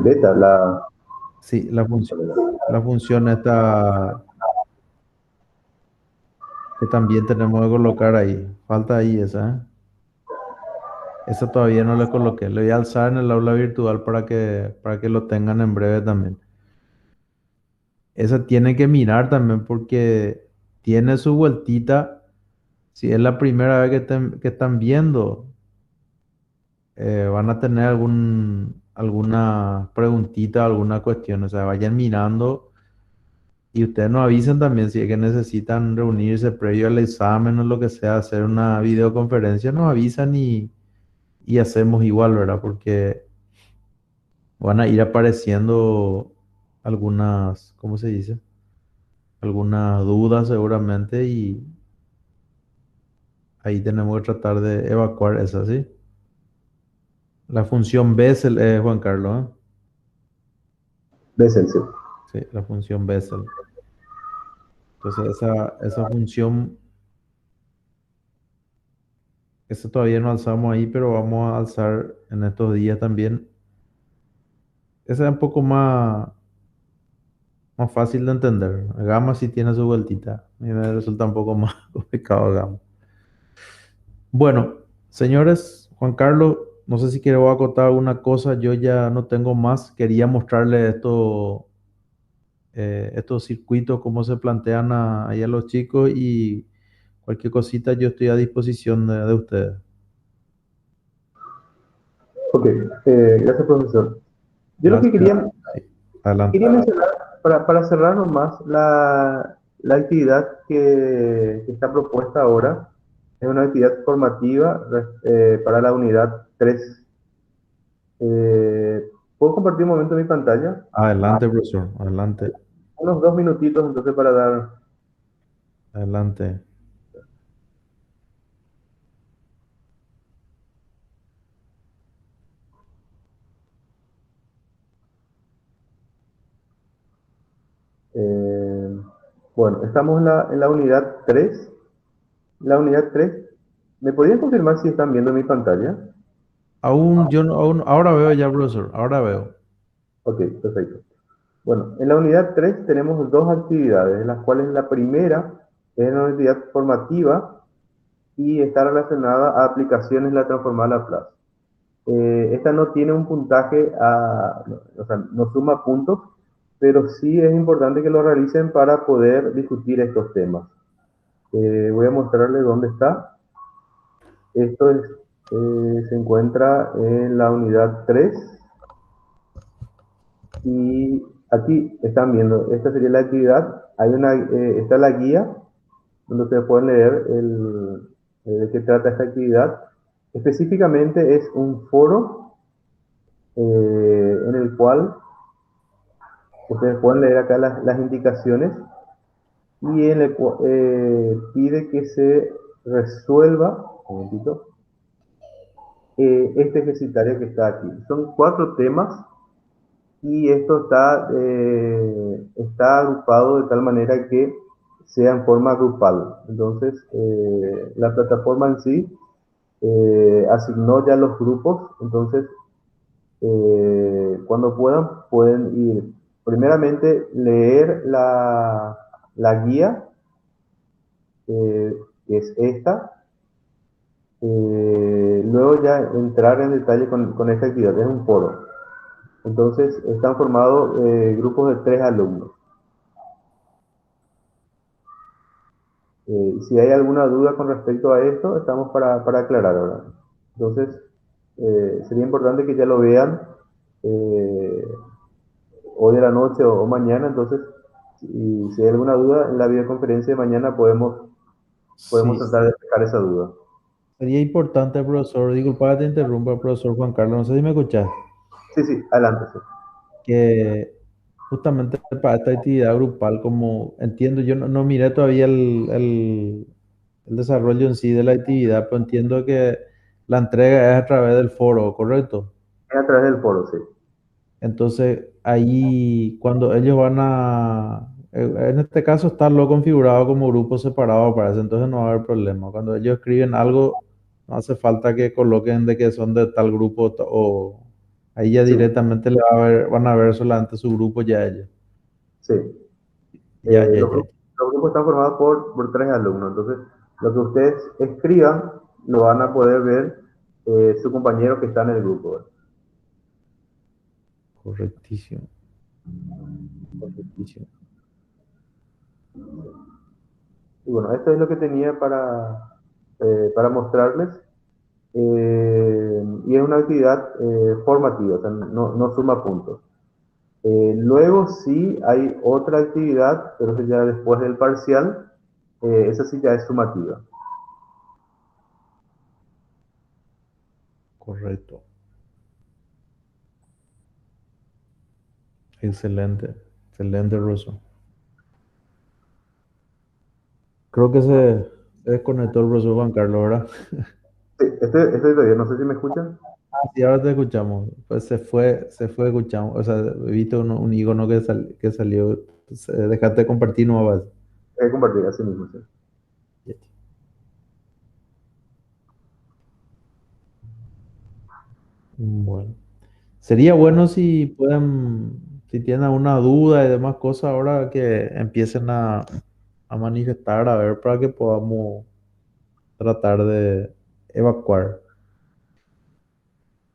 Beta, Sí, la función esta que también tenemos que colocar ahí. Falta ahí esa, ¿eh? Esa todavía no le coloqué. Le voy a alzar en el aula virtual para que lo tengan en breve también. Esa tiene que mirar también porque tiene su vueltita. Si es la primera vez que están viendo, van a tener alguna preguntita, alguna cuestión. O sea, vayan mirando y ustedes nos avisen también si es que necesitan reunirse previo al examen o lo que sea, hacer una videoconferencia, nos avisan y hacemos igual, ¿verdad? Porque van a ir apareciendo algunas, ¿cómo se dice? Algunas dudas seguramente y ahí tenemos que tratar de evacuar esa, ¿sí? La función Bessel, Juan Carlos, ¿eh? Bessel, sí. Sí, la función Bessel. Entonces esa función, esa todavía no alzamos ahí, pero vamos a alzar en estos días también. Esa es un poco más fácil de entender. Gamma sí tiene su vueltita. A mí me resulta un poco más complicado Gamma. Bueno, señores, Juan Carlos, no sé si quiero acotar alguna cosa. Yo ya no tengo más. Quería mostrarle estos circuitos, cómo se plantean ahí a los chicos y cualquier cosita yo estoy a disposición de ustedes. Ok, gracias, profesor. Yo lo que Gracias. quería, Sí, adelante. quería mencionar, para cerrar nomás, la actividad que está propuesta ahora es una actividad formativa para la unidad 3. ¿Puedo compartir un momento mi pantalla? Adelante, profesor. Adelante. Unos 2 minutitos entonces para dar... Adelante. eh, bueno, estamos en la unidad 3. La unidad 3. ¿Me podrían confirmar si están viendo mi pantalla? Aún yo no, aún, ahora veo ya, profesor. Ahora veo. Ok, perfecto. Bueno, en la unidad 3 tenemos dos actividades, de las cuales la primera es una actividad formativa y está relacionada a aplicaciones de la transformada Laplace. Esta no tiene un puntaje, o sea, no suma puntos, pero sí es importante que lo realicen para poder discutir estos temas. Voy a mostrarles dónde está. Esto se encuentra en la unidad 3 y aquí están viendo, esta sería la actividad. Está la guía donde ustedes pueden leer de qué trata esta actividad. Específicamente es un foro en el cual ustedes pueden leer acá las indicaciones y pide que se resuelva, un momentito, este ejercitario que está aquí. Son 4 temas y esto está agrupado de tal manera que sea en forma grupal. Entonces, la plataforma en sí asignó ya los grupos, entonces cuando pueden ir, primeramente leer la guía, que es esta, luego ya entrar en detalle con esta actividad, es un foro. Entonces están formados grupos de 3 alumnos. Si hay alguna duda con respecto a esto, estamos para aclarar ahora. Entonces, sería importante que ya lo vean hoy de la noche o mañana. Entonces, si hay alguna duda, en la videoconferencia de mañana podemos Sí, tratar de sacar esa duda. sería importante, profesor, disculpa que te interrumpa, profesor Juan Carlos, no sé si me escuchas, Sí, sí, adelante. Sí. que justamente para esta actividad grupal, como entiendo, yo no miré todavía el desarrollo en sí de la actividad, pero entiendo que la entrega es a través del foro, ¿correcto? Es a través del foro, sí. Entonces, ahí cuando ellos van en este caso está lo configurado como grupo separado, parece, entonces no va a haber problema. Cuando ellos escriben algo, no hace falta que coloquen de que son de tal grupo o ahí ya Sí, directamente van a ver solamente su grupo ya ellos. sí. Ya, ya, Los ya. grupos, los grupos están formados por 3 alumnos, entonces lo que ustedes escriban lo van a poder ver su compañero que está en el grupo, ¿verdad? Correctísimo, correctísimo. Y bueno, esto es lo que tenía para mostrarles. Y es una actividad formativa, o sea, no suma puntos. Luego sí hay otra actividad, pero eso ya después del parcial, esa sí ya es sumativa. Correcto. Excelente, excelente, Russo. Creo que se desconectó el profesor Juan Carlos, ¿verdad? Sí, estoy todavía, no sé si me escuchan. Sí, ahora te escuchamos. Pues se fue, escuchamos. O sea, he visto un icono que salió. Pues, déjate de compartir nuevas. Compartir así mismo, sí. Bueno. Sería bueno si pueden, si tienen alguna duda y demás cosas ahora que empiecen a manifestar, a ver, para que podamos tratar de evacuar.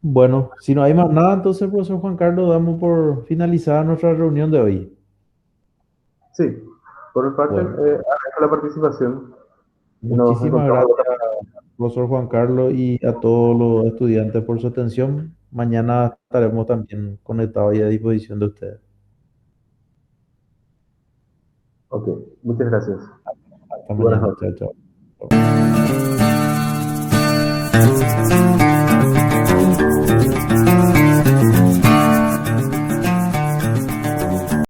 Bueno, si no hay más nada, entonces, profesor Juan Carlos, damos por finalizada nuestra reunión de hoy. Sí, por mi parte, Bueno, agradezco la participación y nos muchísimas encontramos gracias, otra vez. profesor Juan Carlos, y a todos los estudiantes por su atención. Mañana estaremos también conectados y a disposición de ustedes. Ok, muchas gracias. Hasta Buenas mañana. noches. Chao, chao.